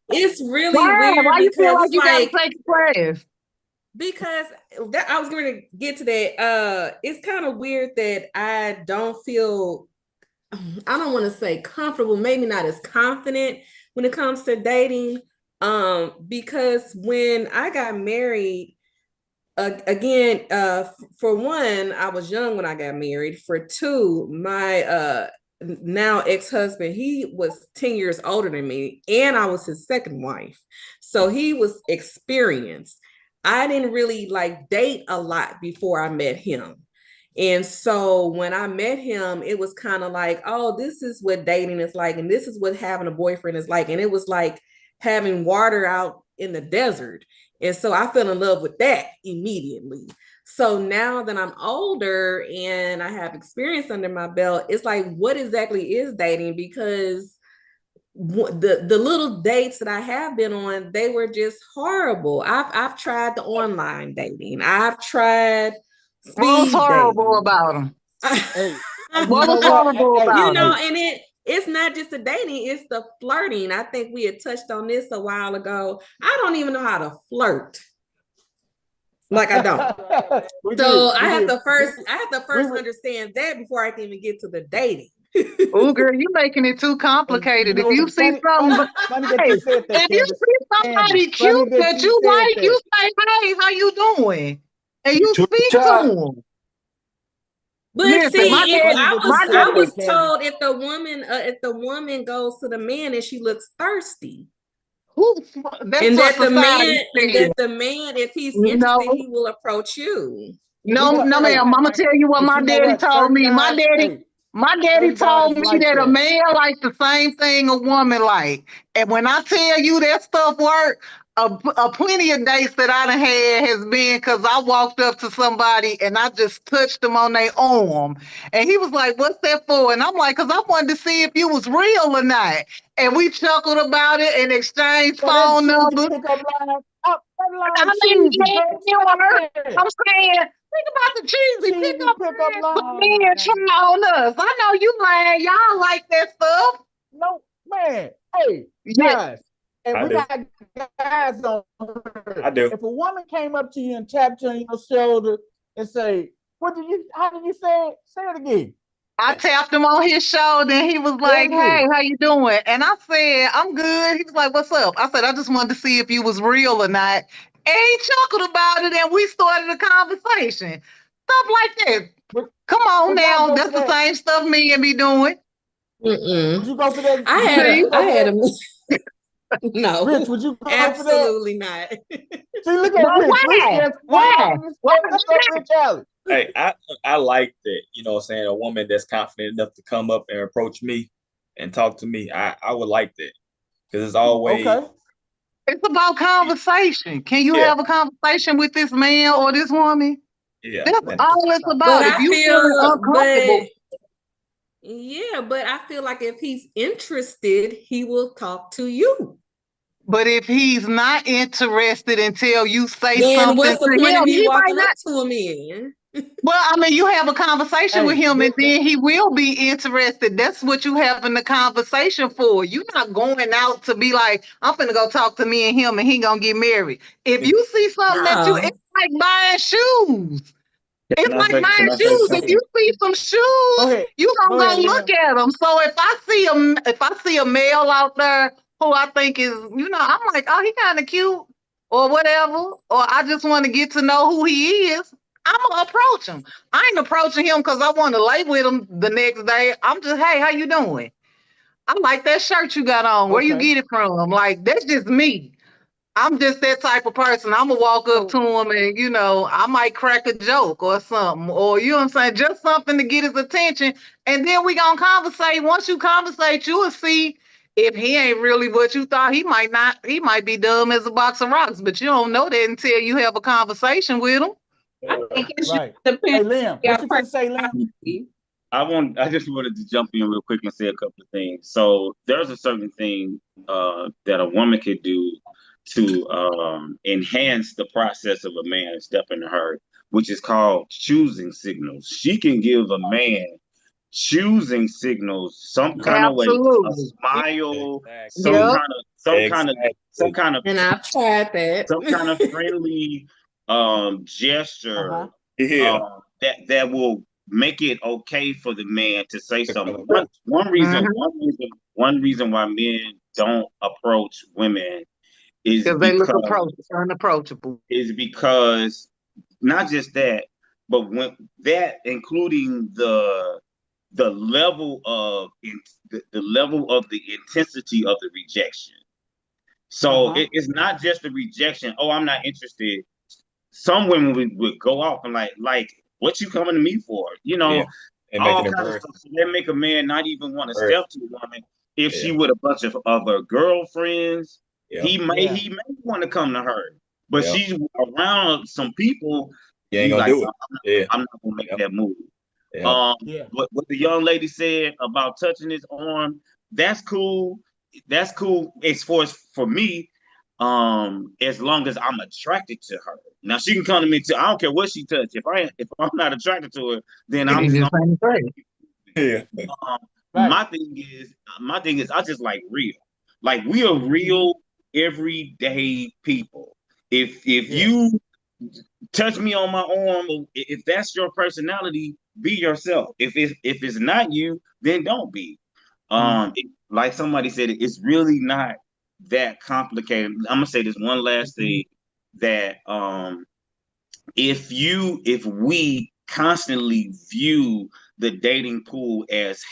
it's really weird. Why you feel like you gotta take a class? Because I was going to get to that. It's kind of weird that I don't want to say comfortable, maybe not as confident when it comes to dating. Because when I got married, again, for one, I was young when I got married. For two, my now ex-husband, he was 10 years older than me, and I was his second wife. So he was experienced. I didn't really date a lot before I met him. And so when I met him, it was kind of like, oh, this is what dating is like, and this is what having a boyfriend is like. And it was like having water out in the desert. And so I fell in love with that immediately. So now that I'm older and I have experience under my belt, it's like, what exactly is dating? Because the little dates that I have been on, they were just horrible. I've tried the online dating. I've tried what's horrible about them? What was horrible about them? And it's not just the dating, it's the flirting. I think we had touched on this a while ago. I don't even know how to flirt. Like I don't. I have to first understand that before I can even get to the dating. Oh, girl, you making it too complicated. If you it's see something, funny that hey, you said that, if you Candace. see somebody Candace, funny cute that that you you said like, you that. say, "Hey, how you doing?" And you Took the speak to shot. them. But Listen, see, my if daddy, Funny that you my said I daddy, that, was Candace. told if the woman goes to the man and she looks thirsty, that's and what that the society man, if he's interested, No, he will approach you. no, Because, no, hey, ma'am. I'm gonna tell you what but my you know daddy what? told me. My daddy Certain guys told me like that a that. man like the same thing a woman like. And when I tell you that stuff work, a plenty of dates that I done had has been because I walked up to somebody and I just touched them on their arm. And he was like, "What's that for?" And I'm like, "Because I wanted to see if you was real or not." And we chuckled about it and exchanged So that phone cheesy numbers. pickup line, that line I mean, cheesy, yeah, girl. you Stop heard. that. I'm saying, think about the cheesy Cheesy pickup pickup lines for line. men try on us. I know you lying. Y'all like that stuff. No, man. Hey, Yeah, guys. And I we do. got guys on I here. do. If a woman came up to you and tapped you on your shoulder and say, how did you say it? Say it again. I tapped him on his shoulder and he was Say it like, "Hey, again. how you doing?" And I said, "I'm good." He was like, "What's up?" I said, "I just wanted to see if you was real or not." And he chuckled about it and we started a conversation. Stuff like that. Would, Come on would y'all now. go That's for the that? same stuff men be doing. Would you go for that? I Rich, had would you a, go I for had that? a, Rich, no, would you go for that? absolutely not. See, look But at Rich. Rich why? just Why? Why what's up, Rich Allen? Hey, I like that, you know what I'm saying, a woman that's confident enough to come up and approach me and talk to me. I would like that. Because it's always, Okay. It's about conversation. Can you yeah, have a conversation with this man or this woman? yeah. That's And all it's But about. If I you feeling feel, uncomfortable, but I feel like if he's interested, he will talk to you. but if he's not interested until you say Then something what's the to point of him, me he might walking up not. to him in? Well, I mean, you have a conversation with Hey, him and then he will be interested. That's what you having the conversation for. You're not going out to be like, "I'm finna go talk to me and him and he gonna get married." If you see something that No. it's like buying shoes. It's Can I like say? buying Can I say shoes. If you something? see some go shoes, ahead. you Go gonna ahead, go look Liam. at them. So if I see a male out there who I think is, I'm like, "Oh, he kind of cute," or whatever, or I just want to get to know who he is. I'm gonna approach him. I ain't approaching him because I want to lay with him the next day. I'm just, "Hey, how you doing? I like that shirt you got on. Where you Okay. get it from?" Like, that's just me. I'm just that type of person. I'm gonna walk up So to him and I might crack a joke or something, or you know what I'm saying, just something to get his attention. And then we gonna conversate. Once you conversate, you will see if he ain't really what you thought. He might not. He might be dumb as a box of rocks, but you don't know that until you have a conversation with him. I think it should right. depend Hey, Liam, on what your you gonna say, Liam? personality. I just wanted to jump in real quick and say a couple of things. So there's a certain thing that a woman could do to enhance the process of a man stepping to her, which is called choosing signals. She can give a man choosing signals some kind of way, a Absolutely. smile, exactly. some Yep. kind of some kind of some Exactly. kind of And I've tried that. some kind of friendly gesture Uh-huh. Yeah. that will make it okay for the man to say something. So One reason why men don't approach women is Because they look unapproachable. because not just that, but when that including the level of the level of the intensity of the rejection. So uh-huh. it's not just the rejection. "Oh, I'm not interested." Some women would go off and like, "What you coming to me for?" Yeah. And All making it kinds of worse. stuff. So they make a man not even want to Worse. step to a woman if she Yeah. with a bunch of other girlfriends. Yeah. Yeah. He may want to come to her, but Yeah. she's around some people. You ain't He's gonna like, do it. Yeah. I'm not gonna make Yeah. that move." Yeah. Yeah. What the young lady said about touching his arm, that's cool. That's cool as far as for me, as long as I'm attracted to her. Now she can come to me too. I don't care what she touch. If I'm not attracted to her, then It I'm is just the gonna. same thing. Yeah. Right. My thing is, I just like real. Like we are real everyday people. If Yeah. you touch me on my arm, or if that's your personality, be yourself. If it's not you, then don't be. Like somebody said, it's really not that complicated. I'm gonna say this one last thing, that if we constantly view the dating pool as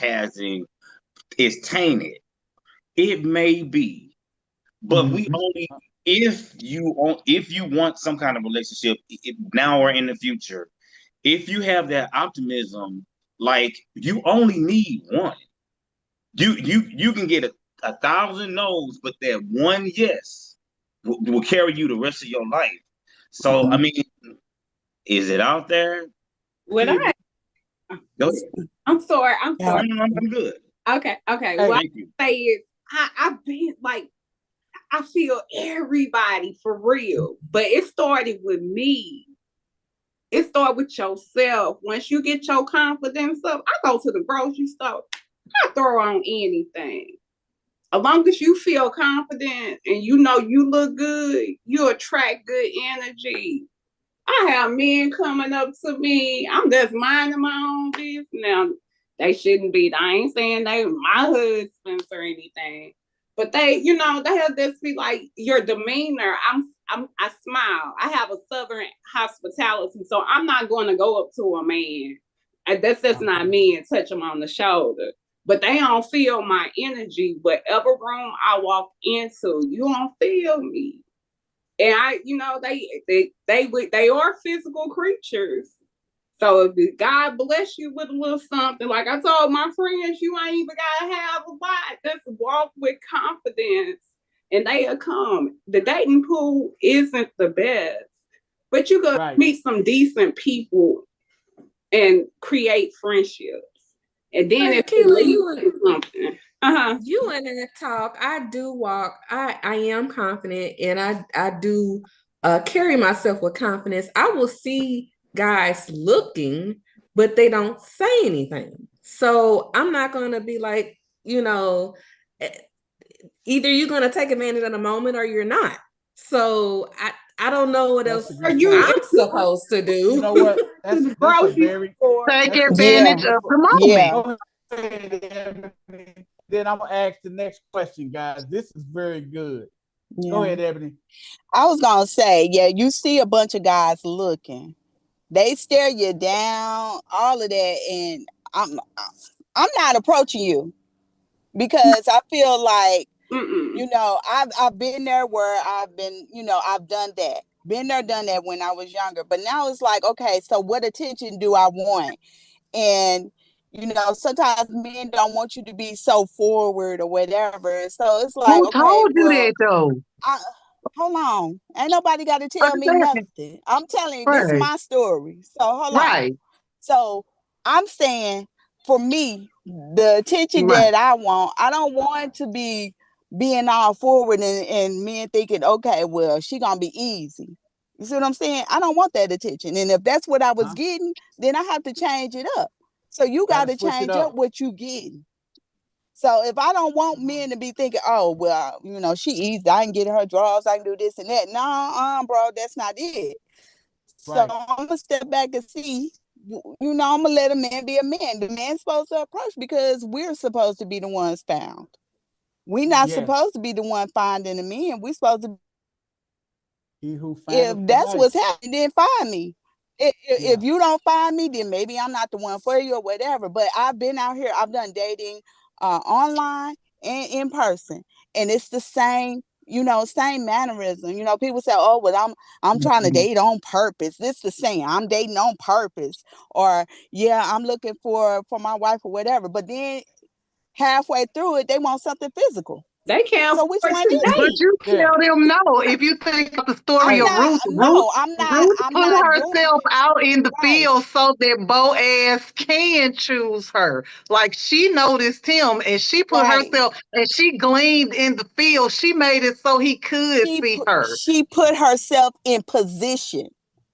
is tainted, it may be, but we only, if you want some kind of relationship now or in the future, if you have that optimism, like, you only need one. You can get 1,000 no's, but that one yes will carry you the rest of your life. So I mean, is it out there? What I'm sorry. I'm good. Okay. Hey, What thank you. I say is, I've been like, I feel everybody for real, but it started with me. It started with yourself. Once you get your confidence up, I go to the grocery store, I throw on anything. As long as you feel confident and you know you look good, you attract good energy. I have men coming up to me. I'm just minding my own business. Now, they shouldn't be. I ain't saying they my husbands or anything, but they have this be like, your demeanor. I smile. I have a Southern hospitality, so I'm not going to go up to a man. That's just not me and touch them on the shoulder. But they don't feel my energy. Whatever room I walk into, you don't feel me. And they are physical creatures. So if God bless you with a little something, like I told my friends, you ain't even gotta have a lot. Just walk with confidence, and they'll come. The dating pool isn't the best, but you could meet some decent people and create friendships. And then if Keila, you and that talk, I do walk. I am confident, and I do carry myself with confidence. I will see guys looking, but they don't say anything. So I'm not gonna be like, either you're gonna take advantage of the moment or you're not. So I don't know what else I'm supposed to do. You know what? That's a very take advantage of the moment. Then I'm gonna ask the next question, guys. This is very good. Go ahead, Ebony. I was gonna say, you see a bunch of guys looking. They stare you down, all of that, and I'm not approaching you because I feel like, I've been there where I've been, I've done that. Been there, done that when I was younger. But now it's like, okay, so what attention do I want? And, sometimes men don't want you to be so forward or whatever. So it's like, who told you that though? Hold on. Ain't nobody got to tell me nothing. I'm telling you, this is my story. So hold on. So I'm saying, for me, the attention that I want, I don't want to be being all forward and men thinking, okay, well, she gonna be easy. You see what I'm saying? I don't want that attention. And if that's what I was getting, then I have to change it up. So you got to change up what you getting. So if I don't want men to be thinking, oh, well, she easy, I can get her draws, I can do this and that. No, bro, that's not it. So I'm going to step back and see, I'm going to let a man be a man. The man's supposed to approach because we're supposed to be the ones found. We're not supposed to be the one finding the men. We're supposed to. If that's what's happening, then find me. If you don't find me, then maybe I'm not the one for you or whatever. But I've been out here, I've done dating online and in person, and it's the same, same mannerism. People say, oh, well, I'm trying to date on purpose. This the same, I'm dating on purpose, or I'm looking for my wife or whatever. But then halfway through it, they want something physical. They can't. So which one is it? But you tell them no. If you think of the story of Ruth, Ruth put herself out in the field so that Boaz can choose her. Like, she noticed him and she put herself, and she gleaned in the field. She made it so he could see her. She put herself in position.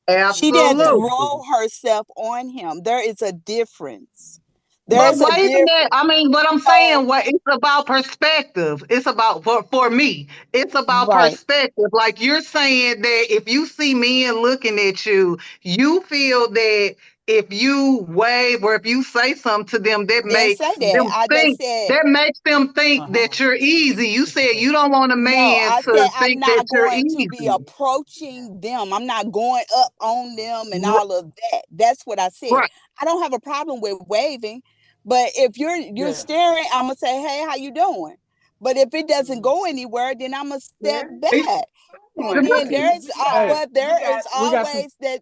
Absolutely. She didn't throw herself on him. There is a difference. But why isn't that? I mean, what I'm saying, it's about perspective. It's about, for me, it's about perspective. Like, you're saying that if you see men looking at you, you feel that if you wave or if you say something to them, that Didn't makes say that. them I just think said that makes them think Uh-huh. that you're easy. You said you don't want a no. man I to said I'm think that not you're going to be easy. approaching them. I'm not going up on them and Right. all of that. That's what I said. Right. I don't have a problem with waving, but if you're Yeah. staring, I'm gonna say, "Hey, how you doing?" But if it doesn't go anywhere, then I'm gonna step Yeah. back. And Exactly. then there's Hey, but there is we got some always that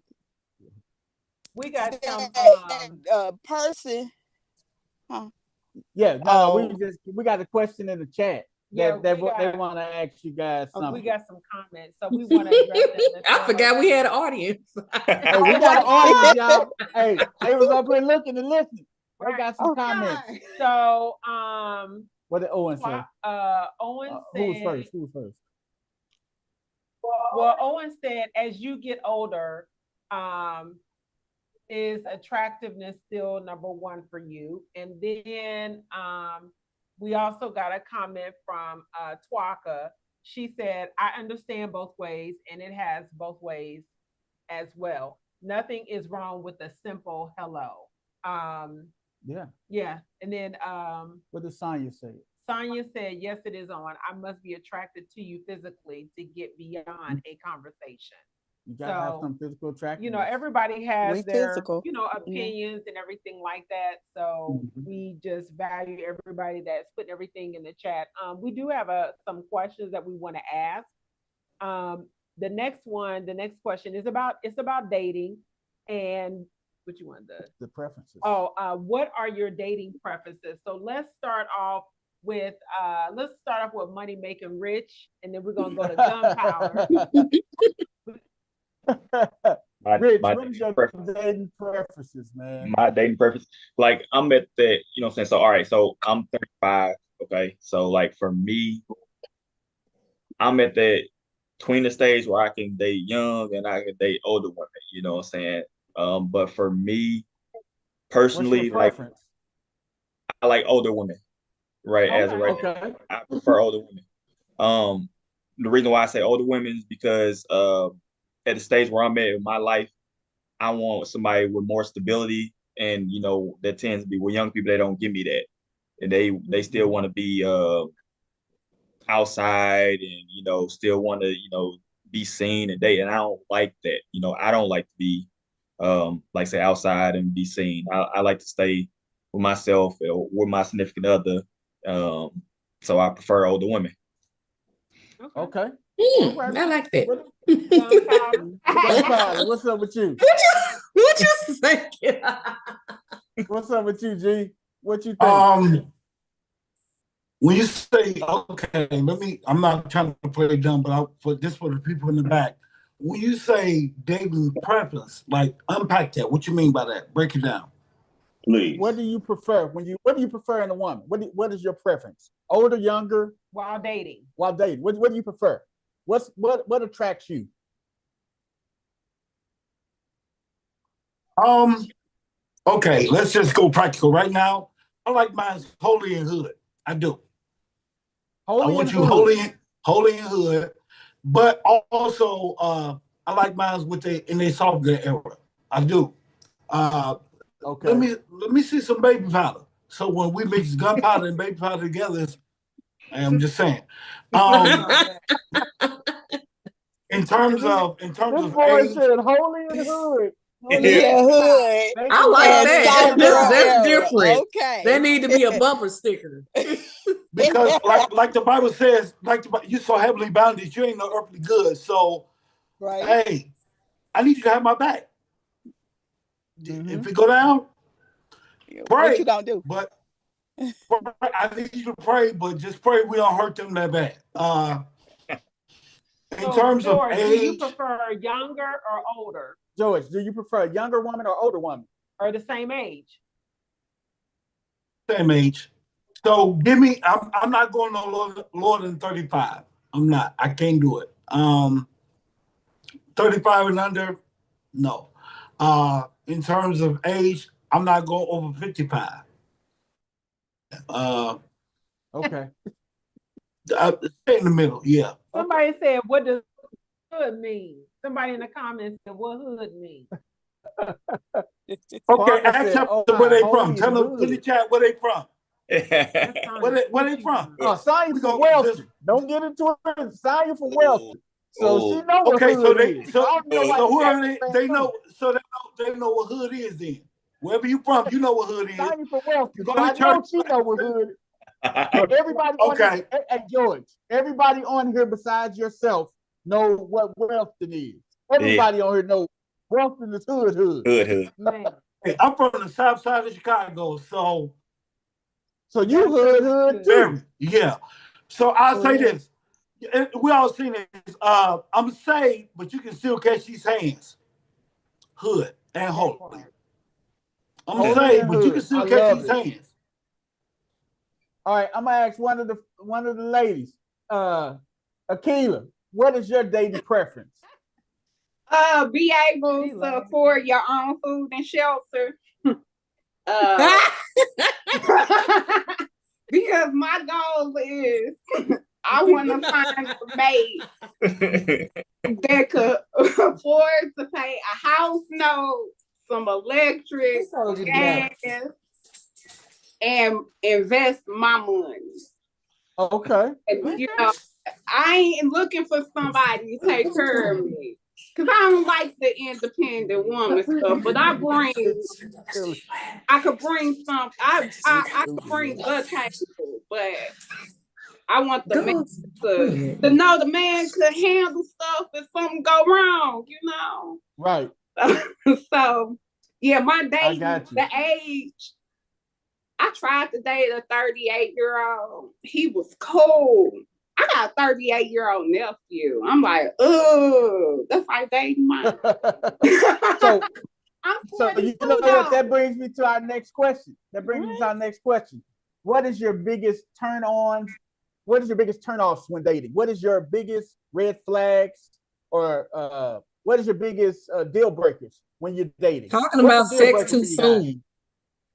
We got some person. Huh? yeah, no, Oh, we got a question in the chat yeah, that we they got want to ask you guys we something. got some comments, so we want to address them. in the I chat. forgot we had an audience. Hey, we got an audience, y'all. Hey, they was up here looking and listening. They got some comments. So What did Owen say? Owen Who was said, first? Who was first? well, Owen said, as you get older, is attractiveness still number one for you? And then we also got a comment from Twaka. She said, I understand both ways, and it has both ways as well. Nothing is wrong with a simple hello. Yeah. Yeah. And then What did Sonya say? Sonya said, yes, it is on. I must be attracted to you physically to get beyond a conversation. You gotta have So, some physical attraction. you know, everybody has we their, physical. you know, opinions and everything like that. So Mhm. we just value everybody that's putting everything in the chat. We do have some questions that we want to ask. The next question is about dating, and what you want the preferences. what are your dating preferences? So let's start off with money making rich, and then we're gonna go to gunpowder. Rich, my what is your preference. dating preferences, man? My dating preference, like I'm at that, you know what I'm saying? So all right, so I'm 35, okay? So like for me, I'm at that between the stage where I can date young and I can date older women, you know what I'm saying? But for me What's your personally, like preference? I like older women, right? As of Okay. right now, Okay. I prefer older women. The reason why I say older women is because at the stage where I'm at in my life, I want somebody with more stability, and you know that tends to be with young people. They don't give me that, and they still want to be outside, and you know still want to be seen and date, and I don't like that. You know, I don't like to be like say outside and be seen. I like to stay with myself or with my significant other. Um, so I prefer older women. Okay. I like that. Gunpowder. What's up with you? What you say? What's up with you, G? What you think? When you say, okay, I'm not trying to play dumb, but for the people in the back. When you say dating preference, like unpack that. What you mean by that? Break it down. Please. What do you prefer what do you prefer in a woman? What is your preference? Older, younger? While dating. What do you prefer? What attracts you? Okay, let's just go practical right now. I like mine holy and hood. I do. I want you holy and hood, but also I like mine in their software era. I do. Okay. Let me see some baby powder. So when we mix gunpowder and baby powder together, I'm just saying. In terms of This boy age, said holy and hood. Yeah, hood. I like And that. soft That's girl era. different. Okay. That need to be a bumper sticker. because like the Bible says, you're so heavily bound that you ain't no earthly good. So Right. hey, I need you to have my back. If it go down, pray. What you gonna do? But I need you to pray, but just pray we don't hurt them that bad. In terms George, of do you age, prefer younger or older? George, do you prefer a younger woman or older woman? Or the same age? same age. So give me. I'm not going no lower than 35. I'm not. I can't do it. 35 and under, no. In terms of age, I'm not going over 55. Okay. Stay in the middle, yeah. Somebody said, what does hood mean? Somebody in the comments said, what hood mean? Okay, Parker ask said, them "Oh, where they holy from. Tell them, put in the hood." chat where they from. That's Where they from? Sonya We from go just Wellston. Don't get into it. Sonya from Wellston. So she know what okay. So hood they is. I don't know why so you who are asking they? that They too. know. So they know what hood is. Then wherever you from, you know what hood is. Sonya from Wellston. Go So I to know church. she know what hood is. So everybody on Okay. here, hey, George, everybody on here besides yourself know what Wellston is. Everybody on here know Wellston is hood. Hood. Man. Hey, I'm from the south side of Chicago, so you hood too. very, yeah. So I'll say this. We all seen this. I'm saved, but you can still catch these hands. Hood and holy. I'm Holy saved, and but you can hood. still I catch love these it. hands. All right, I'm gonna ask one of the ladies. Akila, what is your dating preference? Be able to afford your own food and shelter. Because my goal is I want to find a mate that could afford to pay a house note, some electric, gas, and invest my money. Okay. And, you know, I ain't looking for somebody to take care of me. Cause I don't like the independent woman stuff, but I could bring some. I could bring the table, but I want the man to know the man could handle stuff if something go wrong. You know. Right. So yeah, my dating, the age. I tried to date a 38-year-old. He was cool. I got a 38-year-old nephew. I'm like, oh, that's like dating mine. So I'm you know what? That brings me to our next question. What is your biggest turn-ons? What is your biggest turn-offs when dating? What is your biggest red flags, or what is your biggest deal breakers when you're dating? Talking about sex too soon.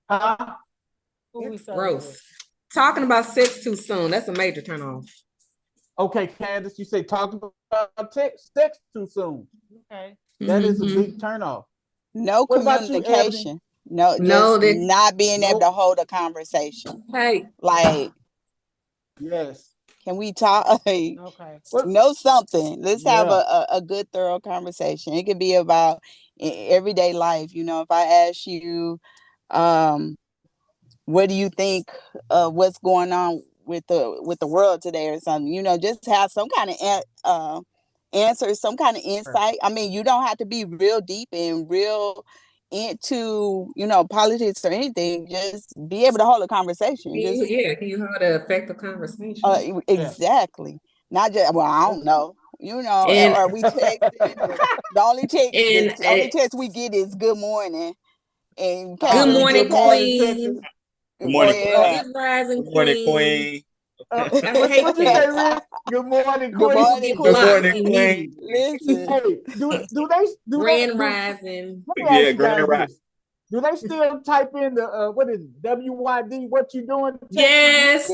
Huh? Gross. Talking about sex too soon. That's a major turn off. Okay, Candace, you say talking about sex too soon. Okay. That is a big turn off. No communication. No, not being able to hold a conversation. Hey. Like, yes. Can we talk? Okay. Know something. Let's have a good, thorough conversation. It could be about everyday life. You know, if I ask you, what do you think what's going on with the world today or something, you know, just have some kind of answer, some kind of insight. I mean, you don't have to be real deep and real into, you know, politics or anything. Just be able to hold a conversation. Can you hold an effective conversation? Exactly. Not just, well, I don't know. You know, or we texting. The only text we get is good morning. And good morning, queen. Good morning, Good rising, queen. What you say, Rick? Good morning, queen. Good morning, queen. Good morning, queen. Listen. Hey, do they Grand rising? Let me ask you guys this. Do they still type in the what is it, WYD? What you doing? Yes.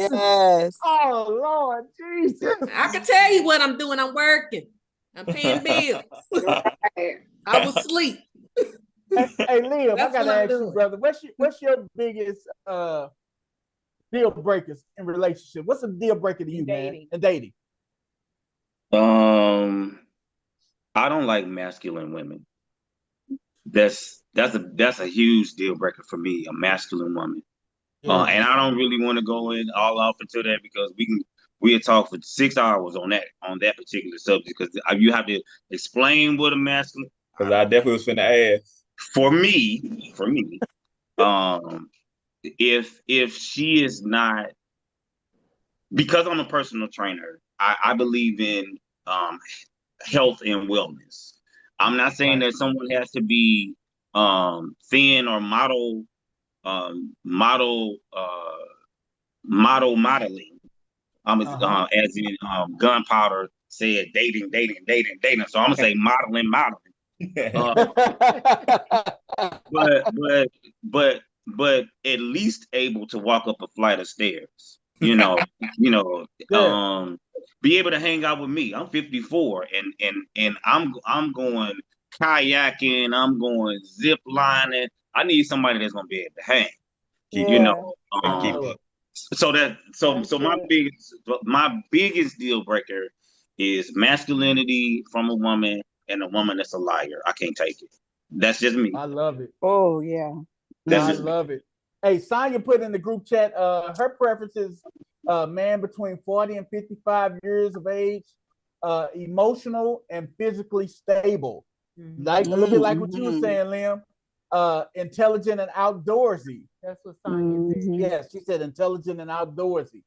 Oh Lord, Jesus! I can tell you what I'm doing. I'm working. I'm paying bills. I was asleep. Hey, Liam, I gotta ask you, brother. What's your biggest deal breakers in relationship? What's a deal breaker to you, man? In dating. I don't like masculine women. That's a huge deal breaker for me, a masculine woman. And I don't really want to go in all off into that because we'll talk for 6 hours on that particular subject, because you have to explain what a masculine. Because I definitely was finna ask. For me, if she is not, because I'm a personal trainer, I believe in health and wellness. I'm not saying that someone has to be thin or modeling. As in Gunpowder said, dating. So I'm gonna say modeling. But at least able to walk up a flight of stairs. Be able to hang out with me. I'm 54 and I'm going kayaking, I'm going zip lining, I need somebody that's gonna be able to hang. You Yeah. know, Keep so That's it. my biggest deal breaker is masculinity from a woman and a woman that's a liar. I can't take it. That's just me. I love it. Oh yeah. That's I just me. love it. Hey, Sonya put in the group chat, her preference is man between 40 and 55 years of age, emotional and physically stable. Like a little bit like what you were saying, Liam. Intelligent and outdoorsy. That's what Sonya said. Yes, she said intelligent and outdoorsy.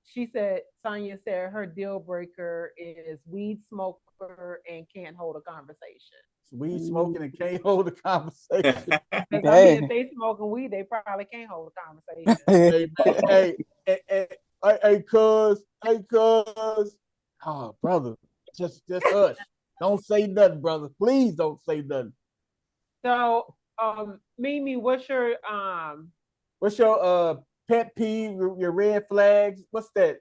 She said Sonya said her deal breaker is weed smoker and can't hold a conversation. Weed smoking and can't hold a conversation. Because I mean, if they smoking weed, they probably can't hold a conversation. hey, cuz. Oh, brother, just hush. Don't say nothing, brother. Please don't say nothing. So, Mimi, what's your pet peeve, your red flags? What's that?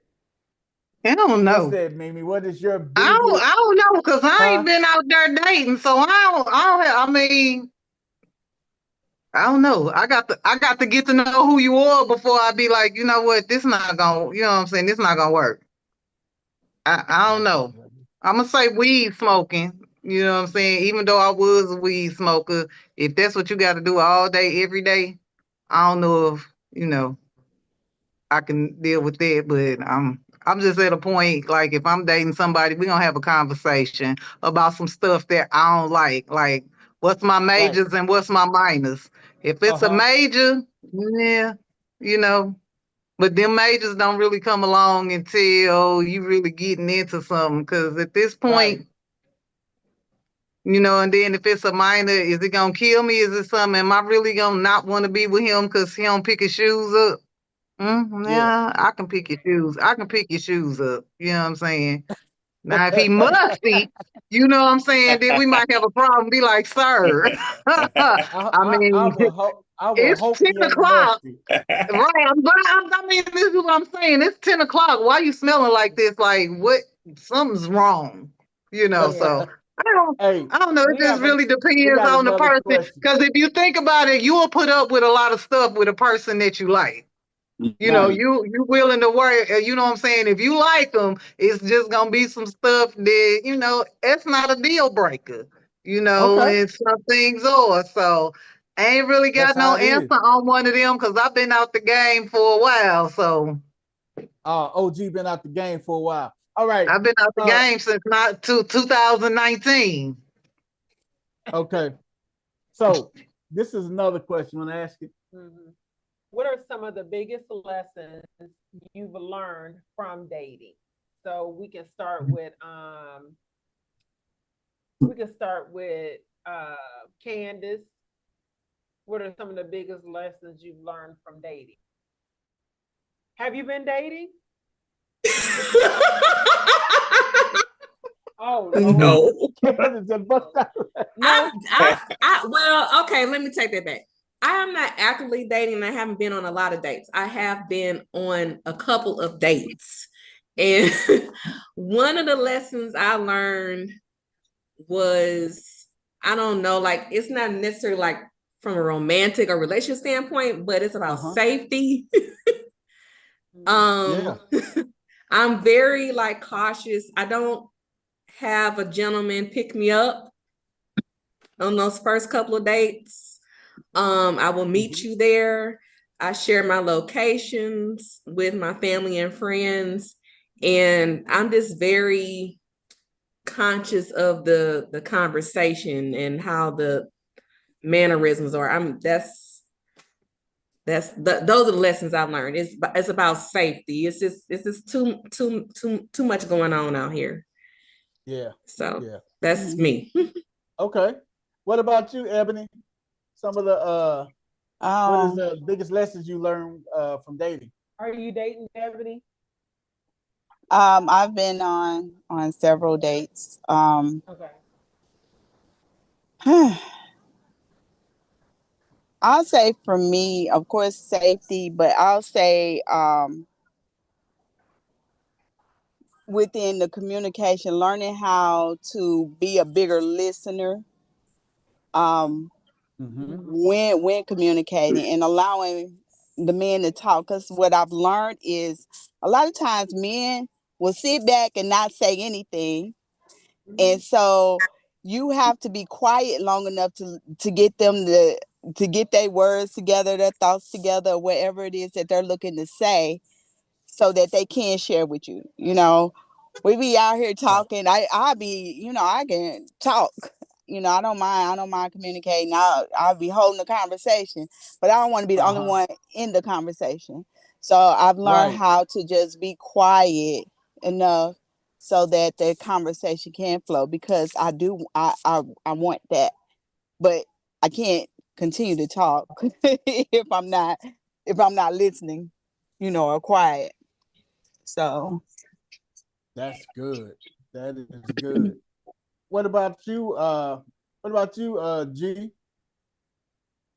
I don't know. What's that, Mimi? What is your biggest? I don't know because I ain't been out there dating, so I mean, I don't know. I got to get to know who you are before I be like, you know what, this not gonna, you know what I'm saying, this not gonna work. I don't know. I'm gonna say weed smoking. You know what I'm saying? Even though I was a weed smoker, if that's what you got to do all day, every day, I don't know if, you know, I can deal with that. But I'm just at a point, like if I'm dating somebody, we're gonna have a conversation about some stuff that I don't like. Like what's my majors and what's my minors. If it's a major, yeah, you know. But them majors don't really come along until you really getting into something. Cause at this point, you know, and then if it's a minor, is it gonna kill me? Is it something? Am I really gonna not want to be with him because he don't pick his shoes up? Yeah, I can pick your shoes. I can pick your shoes up. You know what I'm saying? Now, if he musty, you know what I'm saying, then we might have a problem. Be like, sir, I mean, it's 10 o'clock. Right. I mean, this is what I'm saying. It's 10 o'clock. Why you smelling like this? Like, what? Something's wrong. You know, so I don't know. It just really depends on the person. Because if you think about it, you will put up with a lot of stuff with a person that you like. You know, you willing to work, you know what I'm saying? If you like them, it's just gonna be some stuff that, you know, it's not a deal breaker, you know, and some things are. So I ain't really got no answer on one of them because I've been out the game for a while. So OG been out the game for a while. All right. I've been out the game since 2019. Okay. So this is another question I'm gonna ask you. What are some of the biggest lessons you've learned from dating? So we can start with Candace. What are some of the biggest lessons you've learned from dating? Have you been dating? Oh no. No. Well, okay, let me take that back. I am not actively dating and I haven't been on a lot of dates. I have been on a couple of dates. And one of the lessons I learned was, I don't know, like it's not necessarily like from a romantic or relationship standpoint, but it's about safety. I'm very like cautious. I don't have a gentleman pick me up on those first couple of dates. I will meet you there. I share my locations with my family and friends, and I'm just very conscious of the conversation and how the mannerisms are. Those are the lessons I learned. It's about safety. It's just too much going on out here. Yeah. So that's me. Okay. What about you, Ebony? Some of the what is the biggest lessons you learned from dating? Are you dating, Ebony? I've been on several dates. Okay. I'll say for me, of course, safety, but I'll say within the communication, learning how to be a bigger listener. when communicating and allowing the men to talk. Because what I've learned is a lot of times men will sit back and not say anything. And so you have to be quiet long enough to get them to get their words together, their thoughts together, whatever it is that they're looking to say, so that they can share with you. You know, we be out here talking. I can talk. You know, I don't mind communicating. I'll be holding the conversation, but I don't want to be the only one in the conversation. So I've learned how to just be quiet enough so that the conversation can flow, because I want that, but I can't continue to talk if I'm not listening, you know, or quiet. So that's good. That is good. What about you? G?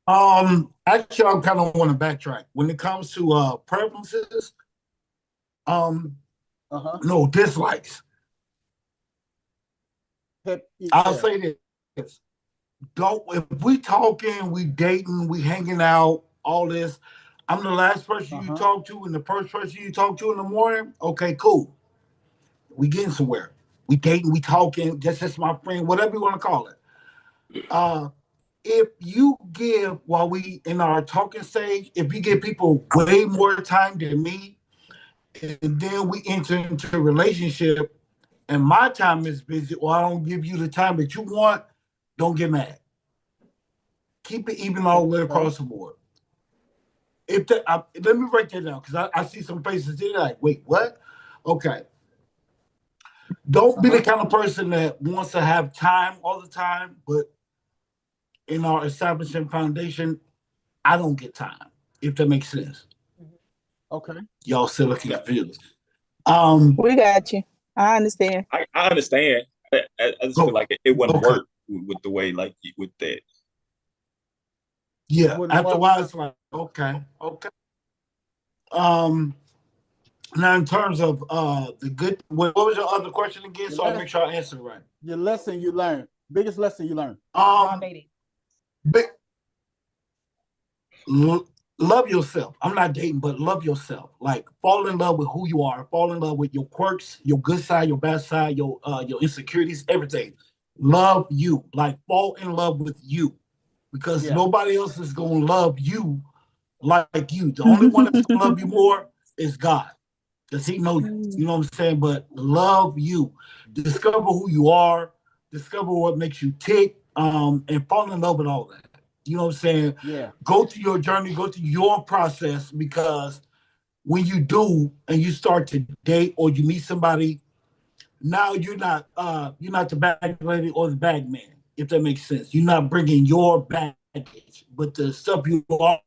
Actually, I kind of want to backtrack when it comes to preferences. No dislikes. I'll say this. If we talking, we dating, we hanging out, all this, I'm the last person you talk to and the first person you talk to in the morning. Okay, cool. We getting somewhere. We dating, we talking, just my friend, whatever you want to call it. If you give, while we in our talking stage, if you give people way more time than me, and then we enter into a relationship and my time is busy, or I don't give you the time that you want, don't get mad. Keep it even all the way across the board. Let me write that down, because I see some faces there like, wait, what? Okay. Don't be the kind of person that wants to have time all the time, but in our establishing foundation, I don't get time, if that makes sense. Okay. Y'all still looking confused. We got you. I understand. I understand. I just feel like it wouldn't work with the way, like, with that. Yeah. After a while, it's like, okay. Now, in terms of the good, what was your other question again? So I make sure I answer it right. Your lesson you learned. Biggest lesson you learned. Love yourself. I'm not dating, but love yourself. Like, fall in love with who you are. Fall in love with your quirks, your good side, your bad side, your insecurities, everything. Love you. Like, fall in love with you, because nobody else is gonna love you like you. The only one that's gonna love you more is God, because He knows you. You know what I'm saying? But love you. Discover who you are. Discover what makes you tick. And fall in love with all that. You know what I'm saying? Yeah. Go through your journey, go through your process, because when you do and you start to date or you meet somebody, now you're not the bag lady or the bag man, if that makes sense. You're not bringing your baggage, but the stuff you are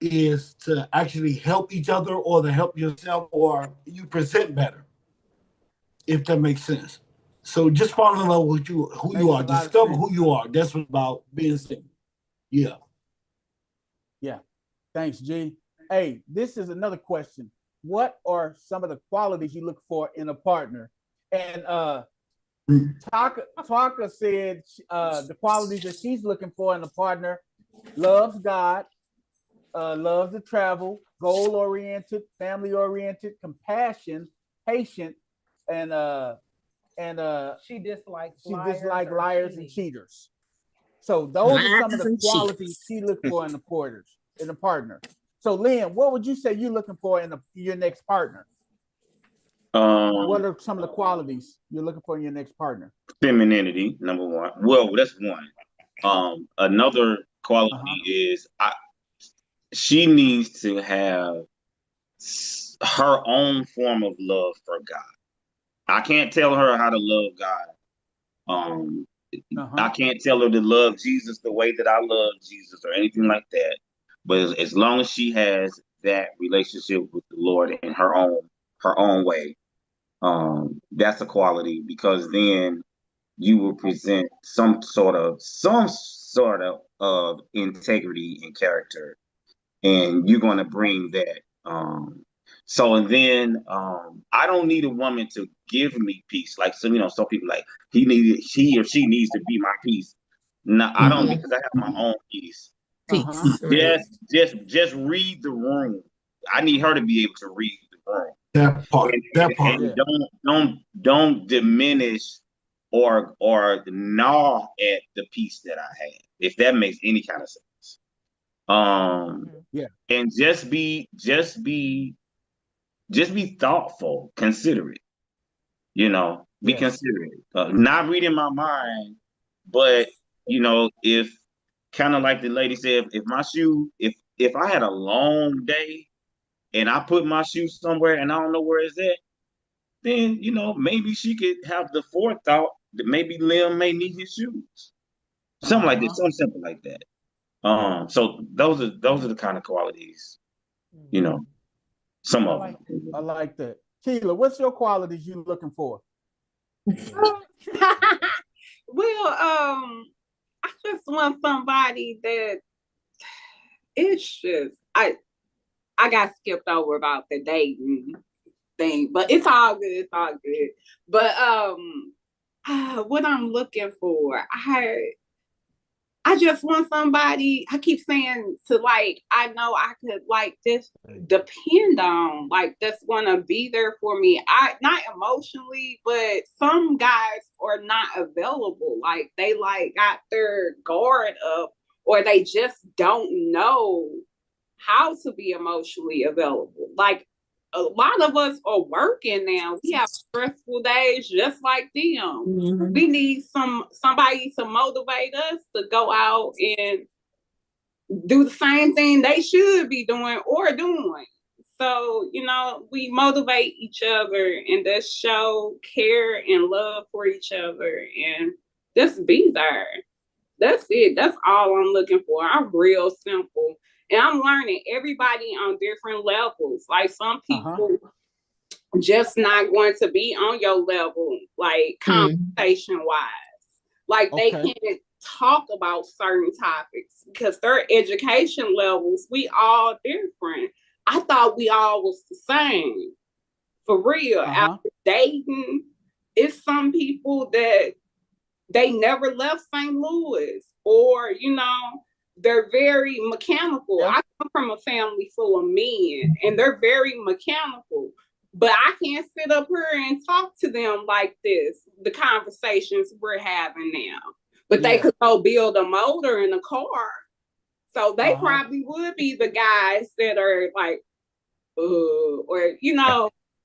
is to actually help each other or to help yourself, or you present better, if that makes sense. So just fall in love with who you are. Discover who you are. That's what about being single. Yeah. Yeah. Thanks, G. Hey, this is another question. What are some of the qualities you look for in a partner? And Taka said the qualities that she's looking for in a partner: loves God, loves to travel, goal-oriented, family-oriented, compassion, patient, and she dislikes liars and cheaters. So those are some of the qualities she looked for in a partner. So Lynn, what would you say you're looking for in your next partner? What are some of the qualities you're looking for in your next partner? Femininity, number one. Well, that's one. Another quality is she needs to have her own form of love for God. I can't tell her how to love God. I can't tell her to love Jesus the way that I love Jesus or anything like that. But as long as she has that relationship with the Lord in her own way, that's a quality, because then you will present some sort of integrity and character, and you're going to bring that. And then I don't need a woman to give me peace. Like some people like he or she needs to be my peace. No, I don't because I have my own piece. Peace. Right. Just read the room. I need her to be able to read the room. That part. And don't diminish or gnaw at the piece that I had, if that makes any kind of sense. And just be thoughtful, considerate. Be considerate. Not reading my mind, but if kind of like the lady said, if I had a long day and I put my shoe somewhere and I don't know where it's at, then maybe she could have the forethought that maybe Liam may need his shoes. Something like this, something simple like that. So those are the kind of qualities, some of them. I like that. Keela, what's your qualities you looking for? Well, I just want somebody that it's just I got skipped over about the dating thing, but it's all good. It's all good. But what I'm looking for, I just want somebody, I keep saying to I know I could just depend on, that's gonna be there for me. Not emotionally, but some guys are not available. They got their guard up, or they just don't know how to be emotionally available. A lot of us are working now. We have stressful days just like them. Mm-hmm. We need somebody to motivate us to go out and do the same thing they should be doing or doing. So, we motivate each other and just show care and love for each other and just be there. That's it. That's all I'm looking for. I'm real simple. And I'm learning everybody on different levels. Some people just not going to be on your level, conversation wise. They can't talk about certain topics because their education levels, we all different. I thought we all was the same. For real. After dating, it's some people that they never left St. Louis, or, they're very mechanical. I come from a family full of men, and they're very mechanical. But I can't sit up here and talk to them like this, the conversations we're having now. But they could go build a motor in a car. So they probably would be the guys that are or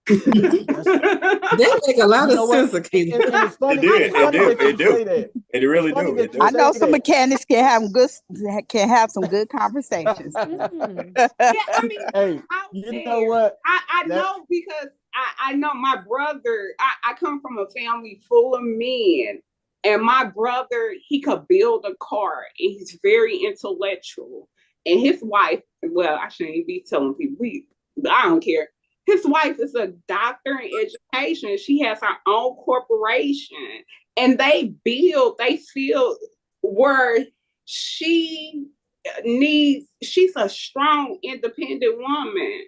That make a lot of sense, Akita. It really do. I know some mechanics can have some good conversations. Hey, you know what? I know because I know my brother. I come from a family full of men, and my brother, he could build a car, and he's very intellectual. And his wife, well, I shouldn't be telling people. I don't care. His wife is a doctor in education. She has her own corporation, and they feel where she's a strong, independent woman.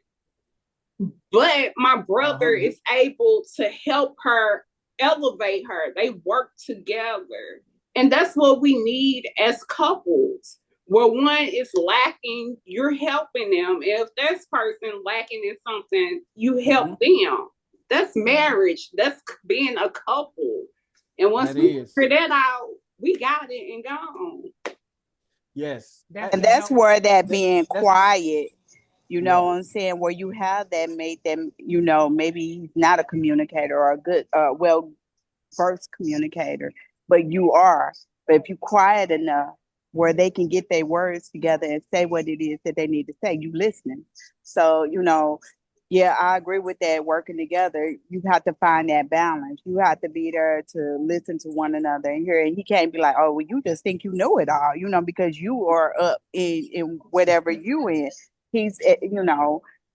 But my brother is able to help her, elevate her. They work together. And that's what we need as couples. Where one is lacking, you're helping them. If this person lacking in something, you help them. That's marriage. That's being a couple. And once we figure that out, we got it and gone. Yes. And that's where that being quiet, what I'm saying, where you have that mate that, maybe he's not a communicator or a good, well-versed communicator, but you are. But if you're quiet enough, where they can get their words together and say what it is that they need to say, you listening. So, I agree with that, working together. You have to find that balance. You have to be there to listen to one another and hear. And he can't be like, oh, well, you just think you know it all, because you are up in whatever you in. He's,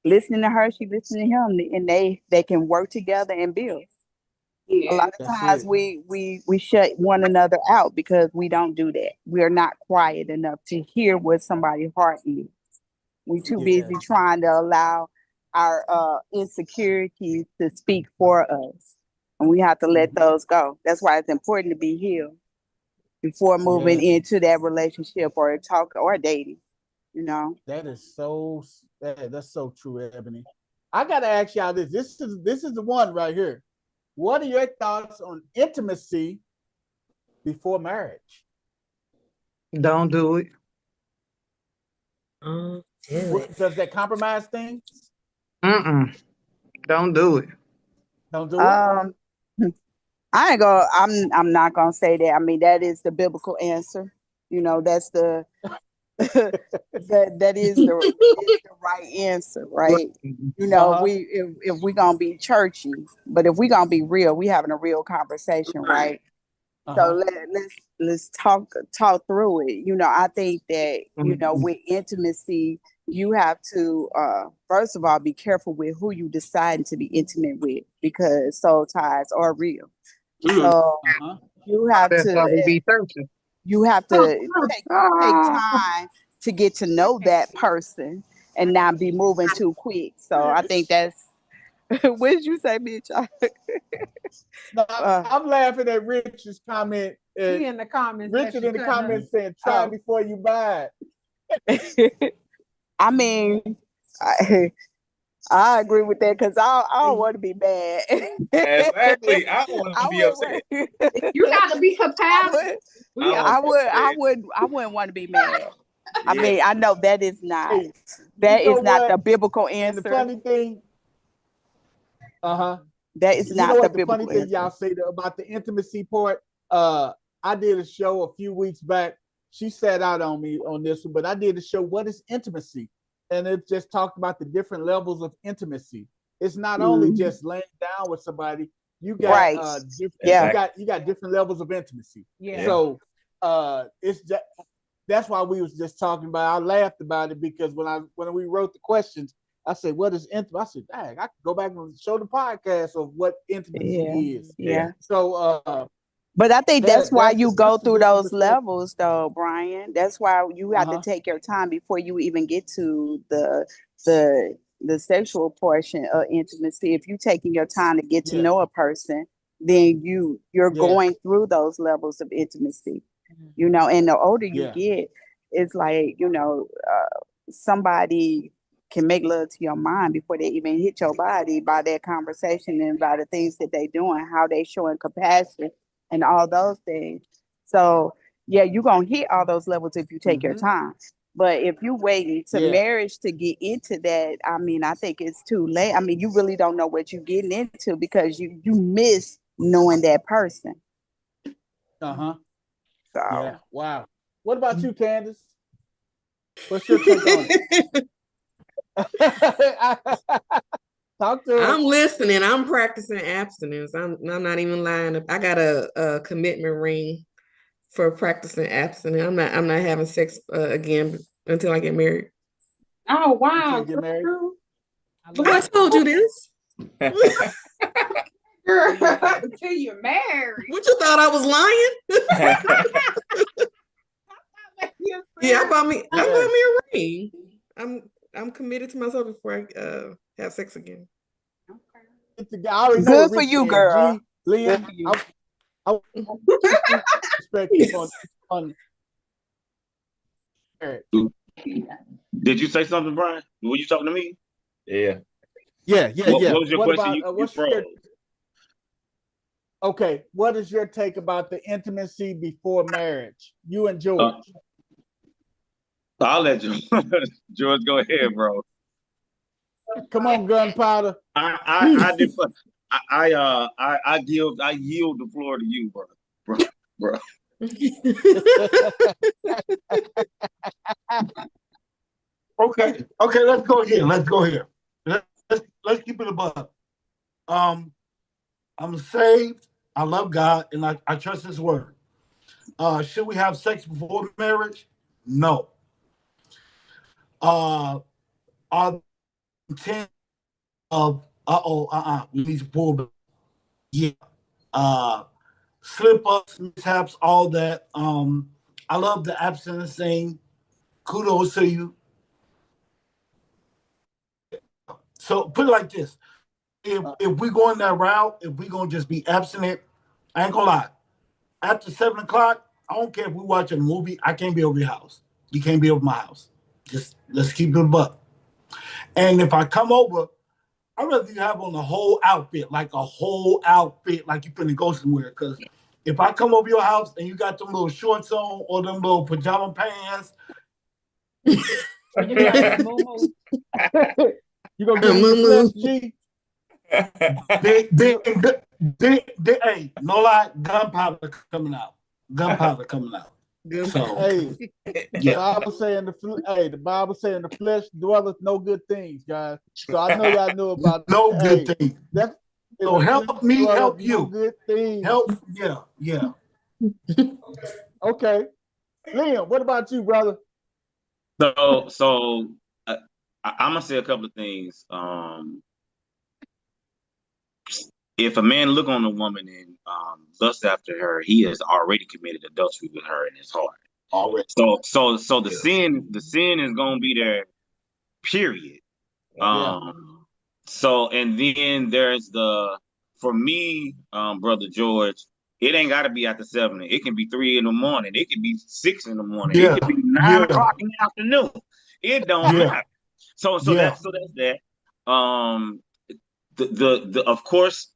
listening to her, she listening to him, and they can work together and build. Yeah, a lot of times we shut one another out because we don't do that. We are not quiet enough to hear what somebody's heart is. We're too busy trying to allow our insecurities to speak for us. And we have to let those go. That's why it's important to be healed. before moving Yeah. into that relationship or talk or dating. You know. That is that's so true, Ebony. I gotta ask y'all this. This is the one right here. What are your thoughts on intimacy before marriage? Don't do it. Do it. Does that compromise things? Don't do it. Don't do it. I ain't gonna. I'm not gonna say that. I mean, that is the biblical answer. You know, that's the that is the right answer, right? You know, if we gonna be churchy, but if we gonna be real, we having a real conversation, right? So let's talk through it. You know, I think that you know, with intimacy, you have to first of all be careful with who you decide to be intimate with, because soul ties are real. So you have That's why we to be searching. you have to take time to get to know that person and not be moving too quick. So I think that's what did you say, Mitch? No, I'm laughing at Richard's comment. He in the comments. Richard in the comments saying, "Try before you buy it." I mean, I agree with that because I don't want to be bad. Exactly. I don't want to be upset. You gotta be compatible. I wouldn't want to be mad. I mean, I know that is not the biblical answer. And the funny thing, that is not the biblical funny thing y'all say about the intimacy part. I did a show a few weeks back. She sat out on me on this one, but I did a show, What is Intimacy? And it just talked about the different levels of intimacy. It's not only just laying down with somebody. You got you got different levels of intimacy. Yeah. So it's just, that's why we was just talking about. I laughed about it because when we wrote the questions, I said, "What is intimacy?" I said, "Dang, I could go back and show the podcast of what intimacy is." Yeah. So but I think that's why you go through those levels, though, Brian. That's why you have to take your time before you even get to the sexual portion of intimacy. If you're taking your time to get to know a person, then you're going through those levels of intimacy. You know, and the older you get, it's like, you know, somebody can make love to your mind before they even hit your body by their conversation and by the things that they doing, how they showing compassion and all those things. So you're gonna hit all those levels if you take your time. But if you waiting to marriage to get into that, I mean, I think it's too late. I mean, you really don't know what you're getting into because you miss knowing that person. So wow. What Mm-hmm. about you, Candace? What's your take on it? Talk to I'm listening. I'm practicing abstinence. I'm not even lying. I got a commitment ring for practicing abstinence. I'm not having sex again until I get married. Oh wow! Get married? I told you this. Girl, until you're married. What, you thought I was lying? Yeah, I bought me a ring. I'm committed to myself before I have sex again. Good for you, girl. Liam, I respect you on. Did you say something, Brian? Were you talking to me? Yeah. Yeah. What was your question? Okay, what is your take about the intimacy before marriage? You and George. I'll let George go ahead, bro. Come on, gunpowder. I yield the floor to you, bro. Okay, let's go here. Let's keep it above. I'm saved. I love God, and I trust His word. Should we have sex before marriage? No. Our intent of we need to pull back. Yeah. Slip-ups, mishaps, all that. I love the abstinence thing. Kudos to you. So put it like this. If we going that route, if we gonna just be abstinent, I ain't gonna lie. After 7 o'clock, I don't care if we're watching a movie. I can't be over your house. You can't be over my house. Just let's keep it a buck. And if I come over, I'd rather you have on the whole outfit, like a whole outfit, like you finna go somewhere. Because if I come over your house and you got them little shorts on or them little pajama pants, You got moo-moo. You gonna give me the flesh, G? hey, no lie, gunpowder coming out. Gunpowder coming out. So, Hey, the yeah. Bible saying the Bible saying the flesh dwelleth no good things, guys. So I know y'all know about No hey, good thing. That's So help me dwelleth help no you. good things. Help, yeah. Okay, Liam, what about you, brother? So I'm gonna say a couple of things. If a man look on a woman and lust after her, he has already committed adultery with her in his heart. Already. So the sin is gonna be there, period. So and then there's for me, brother George, it ain't gotta be after 7. It can be 3 in the morning. It can be 6 in the morning. Yeah. It can be 9 o'clock in the afternoon. It don't matter. So that's that. Of course,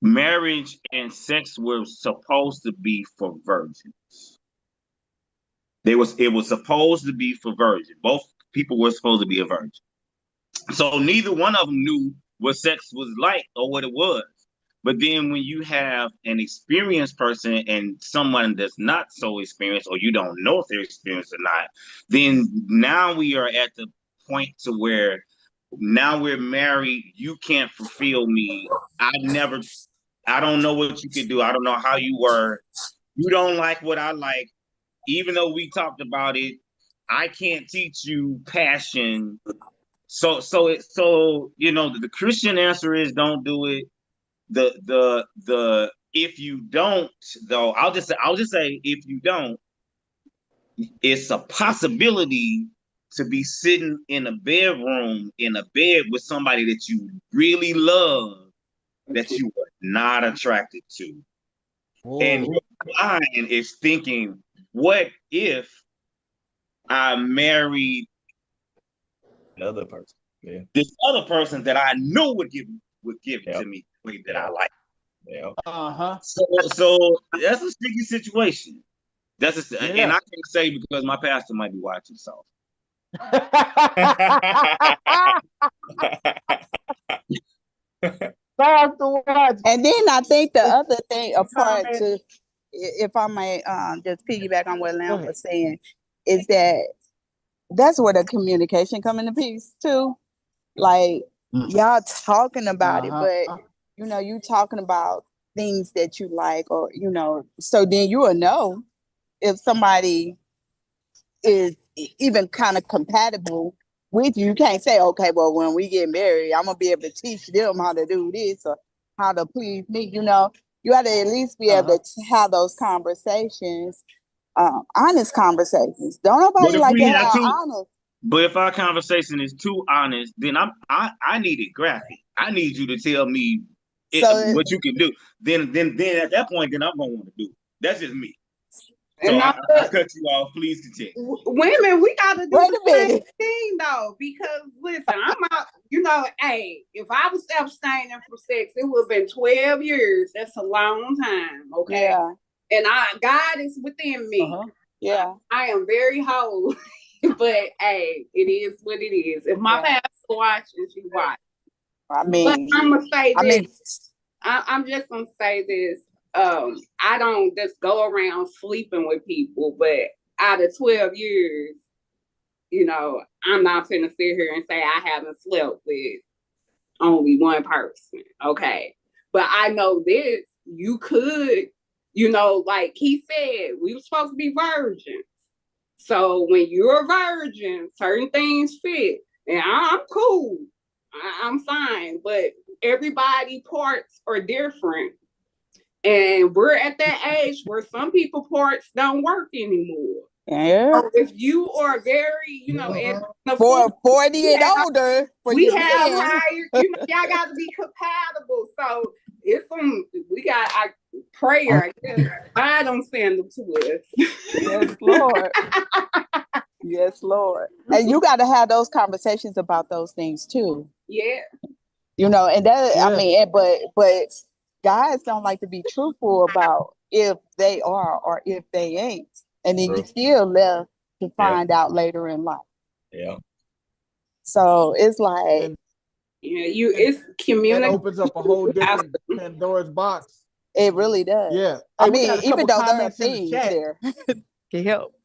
marriage and sex were supposed to be for virgins. It was supposed to be for virgins. Both people were supposed to be a virgin. So neither one of them knew what sex was like or what it was. But then when you have an experienced person and someone that's not so experienced, or you don't know if they're experienced or not, then now we are at the point to where now we're married. You can't fulfill me. I don't know what you could do. I don't know how you were. You don't like what I like. Even though we talked about it, I can't teach you passion. So you know, the Christian answer is don't do it. The if you don't, though, I'll just say if you don't, it's a possibility to be sitting in a bedroom in a bed with somebody that you really love that you are not attracted to. Whoa. And your mind is thinking, what if I married another person? Yeah. This other person that I know would give it to me the way that I like. Yeah. So that's a sticky situation. And I can say because my pastor might be watching, so. And then I think the other thing, apart to, if I may just piggyback on what Lam was saying, is that's where the communication come into piece too. Like y'all talking about it, but you know, you talking about things that you like, or you know, so then you will know if somebody is even kind of compatible with you. You can't say, okay, well, when we get married, I'm gonna be able to teach them how to do this or how to please me. You know, you got to at least be able to have those conversations, honest conversations. Don't nobody like to have honest. But if our conversation is too honest, then I need it graphic. I need you to tell me what you can do. Then at that point, then I'm gonna want to do it. That's just me. So I cut you off. Please continue. Women, we gotta do the same thing though, because listen, I'm out. You know, hey, if I was abstaining from sex, it would have been 12 years. That's a long time. Okay. Yeah. And God is within me. Yeah. I am very holy. But hey, it is what it is. If my pastor watching, she watch. I mean, but I'm gonna say this. I'm just gonna say this. I don't just go around sleeping with people, but out of 12 years, you know, I'm not finna sit here and say I haven't slept with only one person. Okay. But I know this, you could, you know, like he said, we were supposed to be virgins. So when you're a virgin, certain things fit. And I'm cool. I'm fine. But everybody parts are different. And we're at that age where some people parts don't work anymore. Yeah. So if you are very, you know, for 40 and older, we have higher, you know, y'all got to be compatible. So it's we got prayer. Yes, I don't send them to us. Yes, Lord. Yes, Lord. And you got to have those conversations about those things too. Yeah. You know, and that I Yeah. mean, but guys don't like to be truthful about if they are or if they ain't, and then you True. still left to find out later in life. Yeah. So it's like And Yeah, it's that communication. opens up a whole different Pandora's box. it really does. Yeah. I Hey, we mean, got a even couple though there are comments in the things chat. there can help.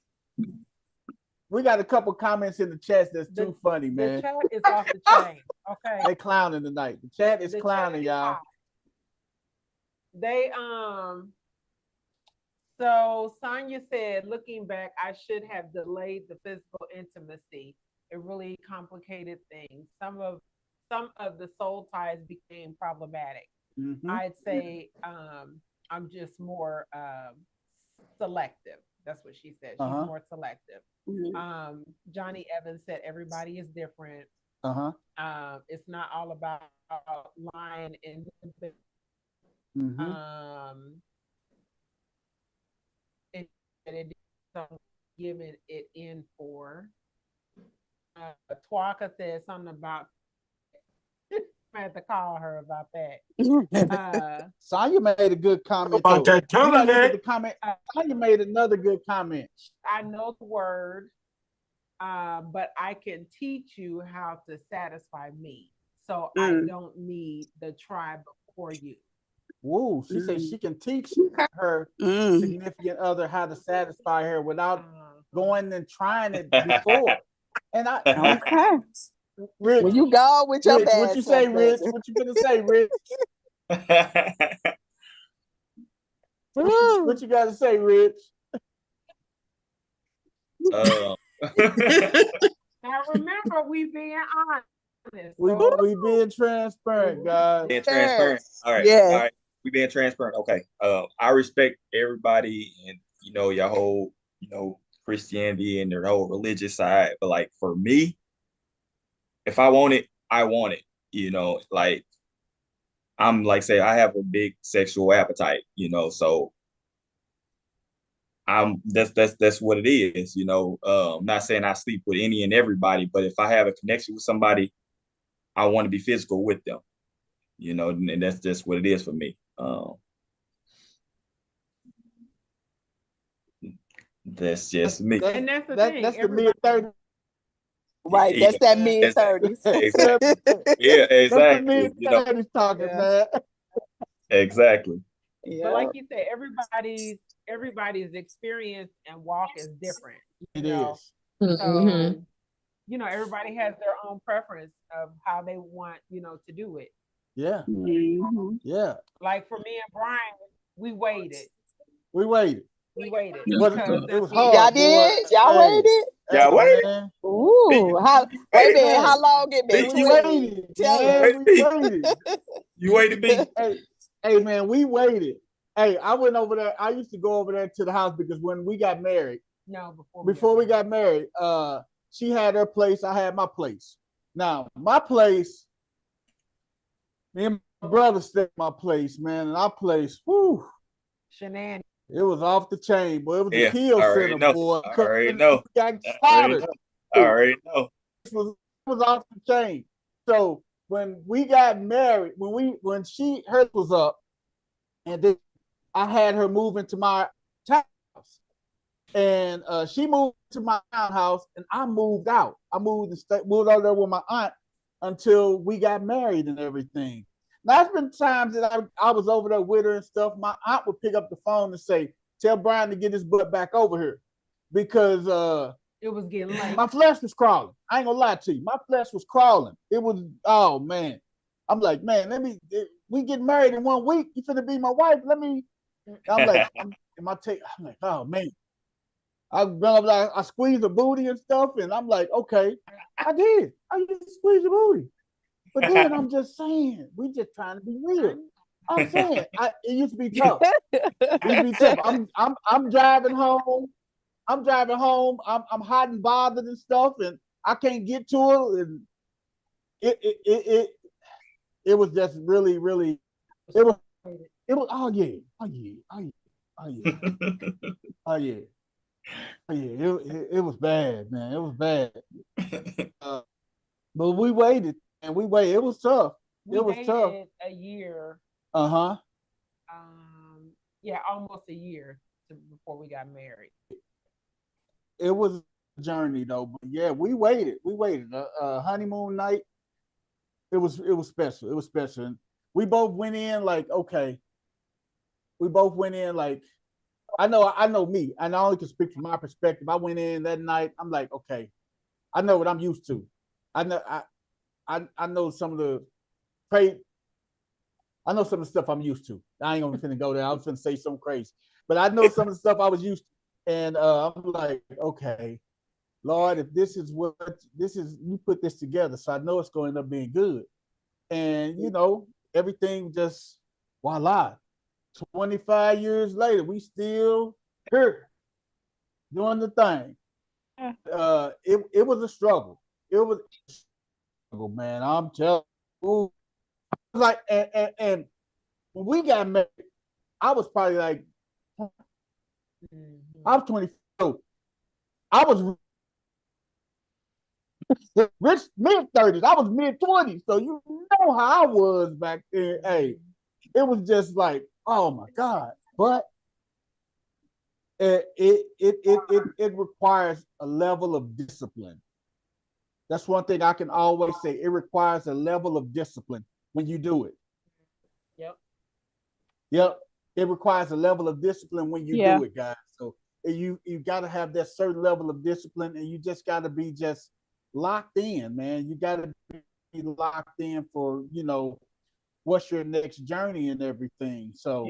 We got a couple comments in the chat that's The- too funny, The man. chat is off the chain. Okay. They clowning tonight. The chat is The chat clowning, is y'all. hot. They so Sonia said, looking back, I should have delayed the physical intimacy. It really complicated things. Some of the soul ties became problematic. Mhm. I'd say I'm just more selective. That's what she said. She's Uh-huh. more selective. Mhm. Johnny Evans said everybody is different. Uh-huh. It's not all about lying and Mhm. and it giving it in for. Twaka said something about I had to call her about that. Sonya made a good comment. About though. that You gotta look at the turtleneck. comment. Sonya made another good comment. I know the word, but I can teach you how to satisfy me. So I don't need the tribe before you. Woo, she said she can teach her significant other how to satisfy her without going and trying it before. And Okay. Rich, When you go with your Rich, bad what you say, self, Rich? baby. What you gonna say, Rich? What you gotta say, Rich? Now remember, we being honest. We being transparent, guys. Being transparent. All right. Yes. All right. We being transparent. Okay. I respect everybody and your whole, Christianity and their whole religious side. But like for me, if I want it, I want it. Like I'm like say I have a big sexual appetite, so that's what it is, not saying I sleep with any and everybody, but if I have a connection with somebody, I want to be physical with them, and that's just what it is for me. That's just me. And that's the thing. That's the mid-30s. Right. That's that mid-30s. Exactly. Yeah, That's the exactly. mid-30s talking, man. Exactly. But like you said, everybody's experience and walk is different. It is. So, everybody has their own preference of how they want, to do it. Yeah. Yeah. Like for me and Brian, we waited. We waited. It was hard. Y'all did? Y'all waited? Y'all waited? Man. Ooh. Wait a minute. How long it been? We waited. Tell Man, us. we waited. You waited, B? Hey, man, we waited. Hey, I went over there. I used to go over there to the house because when we got married, before we got married, she had her place, I had my place. Now, my place, me and my brother stayed at my place, man, and our place, whoo, shenanigans. It was off the chain, boy. It was Yeah, a kill I already center, know. boy. I already know. Got I already slaughtered. know. I already know. It was off the chain. So when we got married, when hers was up, and then I had her move into my townhouse, and she moved to my townhouse, and I moved out. I moved over there with my aunt until we got married and everything. Now, there's been times that I was over there with her and stuff. My aunt would pick up the phone and say, "Tell Brian to get his butt back over here," because it was getting late. My flesh was crawling. I ain't gonna lie to you. My flesh was crawling. It was, oh man. I'm like, man, we get married in 1 week. You finna be my wife. I'm like, I'm like, oh man. I squeezed the booty and stuff, and I'm like, okay, I did. I used to squeeze the booty. But then I'm just saying, we just trying to be real. I'm saying, it used to be tough. It used to be tough. I'm driving home. I'm hot and bothered and stuff, and I can't get to it. And it was just really, really, it was It was oh yeah, oh yeah, oh yeah, oh yeah, oh yeah, oh yeah. It was bad, man. It was bad. But we waited and we waited. It was tough. It was tough. Dated a year. Uh-huh. Yeah, almost a year before we got married. It was a journey though, but yeah, we waited. We waited. Honeymoon night. It was special. It was special. And we both went in like, okay. We both went in like, I know me. And I only can speak from my perspective. I went in that night. I'm like, okay, I know what I'm used to. I know some of the I know some of the stuff I'm used to. I ain't gonna go there. I was gonna say something crazy, but I know some of the stuff I was used to, and I'm like, okay, Lord, if this is what this is, you put this together, so I know it's going to end up being good. And you know, everything just voila. 25 years later, we still here doing the thing. It was a struggle. It was a struggle, man. I'm telling you. Like and when we got married, I was probably like I was 24. I was rich mid-30s. I was mid-20s. So you know how I was back then. Hey, it was just like, oh my God. But it requires a level of discipline. That's one thing I can always say. It requires a level of discipline when you do it. Yep. It requires a level of discipline when you do it, guys. So you got to have that certain level of discipline, and you just got to be just locked in, man. You got to be locked in for, you know, what's your next journey and everything. So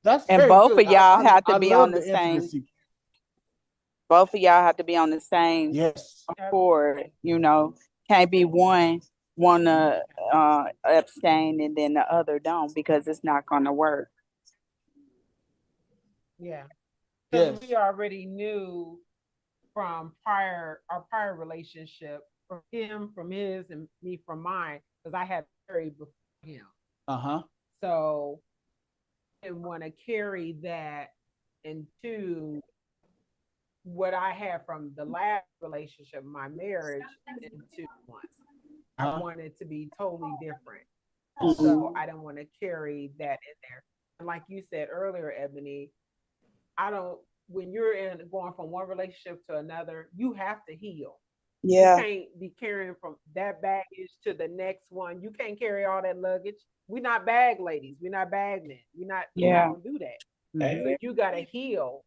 that's And very both good. of y'all have to I be love on the same. intimacy. Both of y'all have to be on the same Yes. accord. You know, can't be one to abstain and then the other don't, because it's not going to work. Yeah, because Yes. we already knew from our prior relationship, from him, from his, and me from mine, because I had married before him. So I didn't want to carry that into what I had from the last relationship, my marriage, into one. I wanted to be totally different. So I don't want to carry that in there. And like you said earlier, Ebony, when you're going from one relationship to another, you have to heal. Yeah. You can't be carrying from that baggage to the next one. You can't carry all that luggage. We're not bag ladies. We're not bag men. We're not gonna do that. So you gotta heal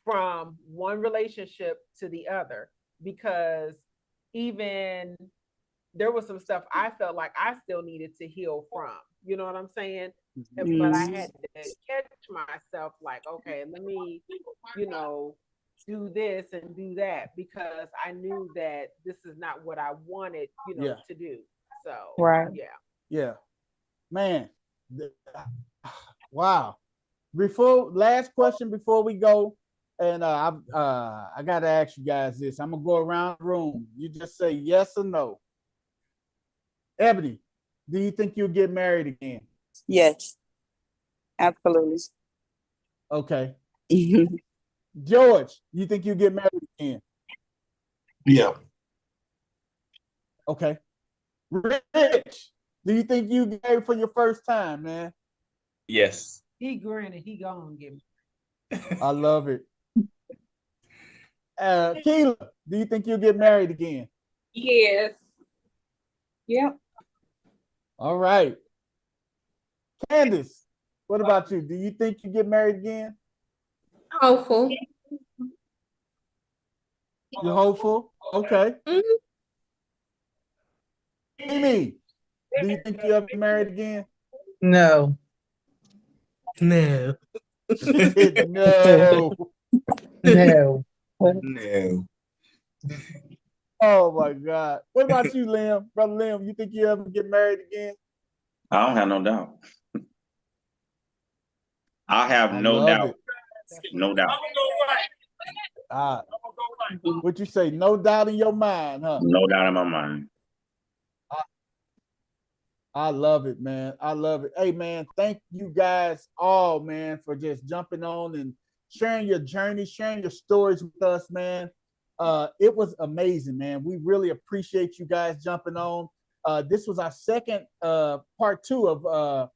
from one relationship to the other, because even there was some stuff I felt like I still needed to heal from. You know what I'm saying? But I had to catch myself like, okay, let me, you know, do this and do that, because I knew that this is not what I wanted, you know, to do. So Yeah. Man. Wow. Last question before we go. And I gotta ask you guys this. I'm gonna go around the room. You just say yes or no. Ebony, do you think you'll get married again? Yes, absolutely. Okay. George, you think you'll get married again? Yeah. Okay. Rich, do you think you get married for your first time, man? Yes. He grinning. He gonna get married. I love it. Keila, do you think you'll get married again? Yes. Yep. All right. Candace, what about you? Do you think you get married again? Hopeful. You're hopeful? Okay. Amy, do you think you'll get married again? No. No. No. No. No. Oh my God. What about you, Liam? Brother Liam, you think you ever get married again? I don't have no doubt. I have no doubt. No doubt. What you say? No doubt in your mind, huh? No doubt in my mind. I love it, man. I love it. Hey, man, thank you guys all, man, for just jumping on and sharing your journey, sharing your stories with us, man. It was amazing, man. We really appreciate you guys jumping on. This was our second part 2 of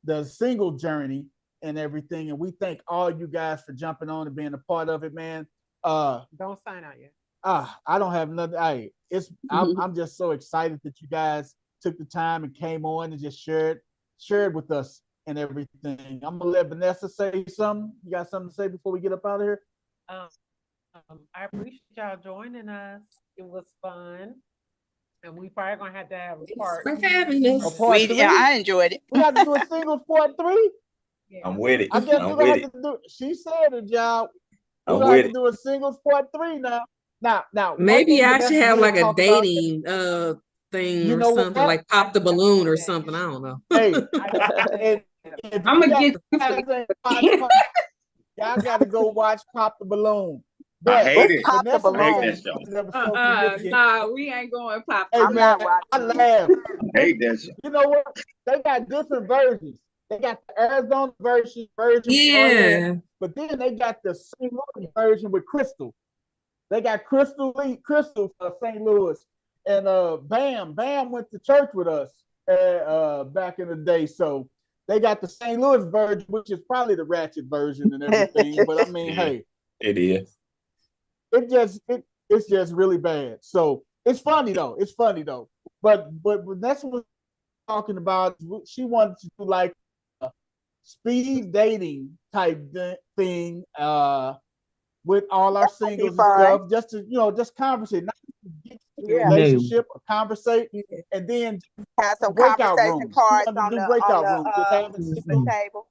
the single journey and everything. And we thank all you guys for jumping on and being a part of it, man. Don't sign out yet. I don't have nothing. I'm just so excited that you guys took the time and came on and just shared with us and everything. I'm gonna let Vanessa say something. You got something to say before we get up out of here? I appreciate y'all joining us. It was fun. And we probably gonna have to have a part. Thanks for having us. A part 3? Yeah, I enjoyed it. We have to do a singles part 3. Yeah. I'm with it. I guess I'm we're gonna with have it. to do. She said it, y'all. We're I'm gonna have with to it. do a singles part 3 now. Now. one Maybe thing I Vanessa should have did like a talk about- dating thing You or know something, what? like pop the balloon or something. I don't know. Hey, and if I'm you gonna get you guys ain't watched y'all gotta go watch Pop the Balloon. I hate Let's it. pop the Vanessa I hate balloon. that said show. something that was so significant. nah, we ain't going pop. Hey I'm man, not watching I it. laughed. I hate that show. You know what? They got different versions. They got the Arizona version with Arlette, Yeah. but then they got the St. Louis version with Crystal. They got Crystal for St. Louis, and Bam went to church with us back in the day. So they got the St. Louis version, which is probably the ratchet version and everything. But I mean, Yeah. hey, It is. it's just really bad. So it's funny though. But that's what we're talking about. She wanted to do like a speed dating type thing with all our That'd be singles and fun. stuff, just to just conversate, not get into a Yeah. relationship or conversate, and then Have some breakout conversation rooms. She cards wanted to on do the breakout rooms. Just having the singles. table.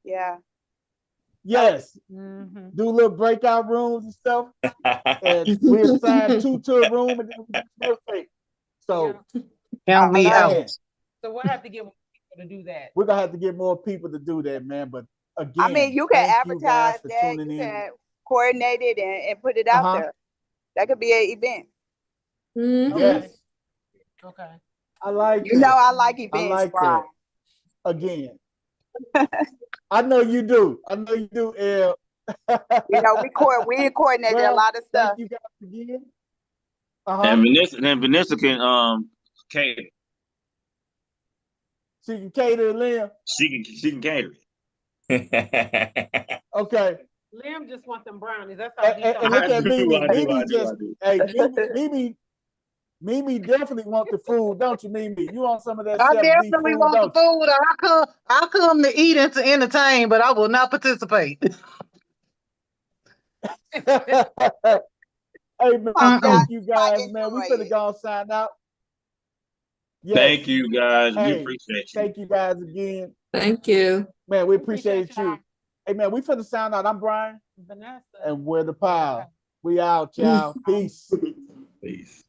Yeah. Yes, Mhm. do little breakout rooms and stuff, and we assign 2 to a room, and then we just rotate. So Count me I love man, out. So we'll have to get more people to do that. we're gonna have to get more people to do that, man. But again, I mean, you can thank you guys advertise for that. tuning You in. can coordinate it and put it out Uh-huh. there. That could be an event. Mhm. Yes, Okay. I like You know, that. I like I events, like Brian. that. Again, I know you do. Elle. You know, we coordinated a Well, lot of stuff. thank you guys again. And Vanessa can cater. She can cater, Liam. She can cater it. Okay. Liam just wants them brownies. That's all he's And look at Mimi. I do. Hey, Mimi definitely want the food, don't you, Mimi? You want some of that I 7D definitely food, want the don't you? food. I come to eat and to entertain, but I will not participate. Hey man, thank you guys, man. We finna go sign out. Yes. Thank you guys. We Hey, appreciate you. thank you guys again. Thank you. Man, we appreciate you. y'all. Hey man, we finna sign out. I'm Brian, Vanessa. and we're the pile. We out, y'all. Peace. Peace.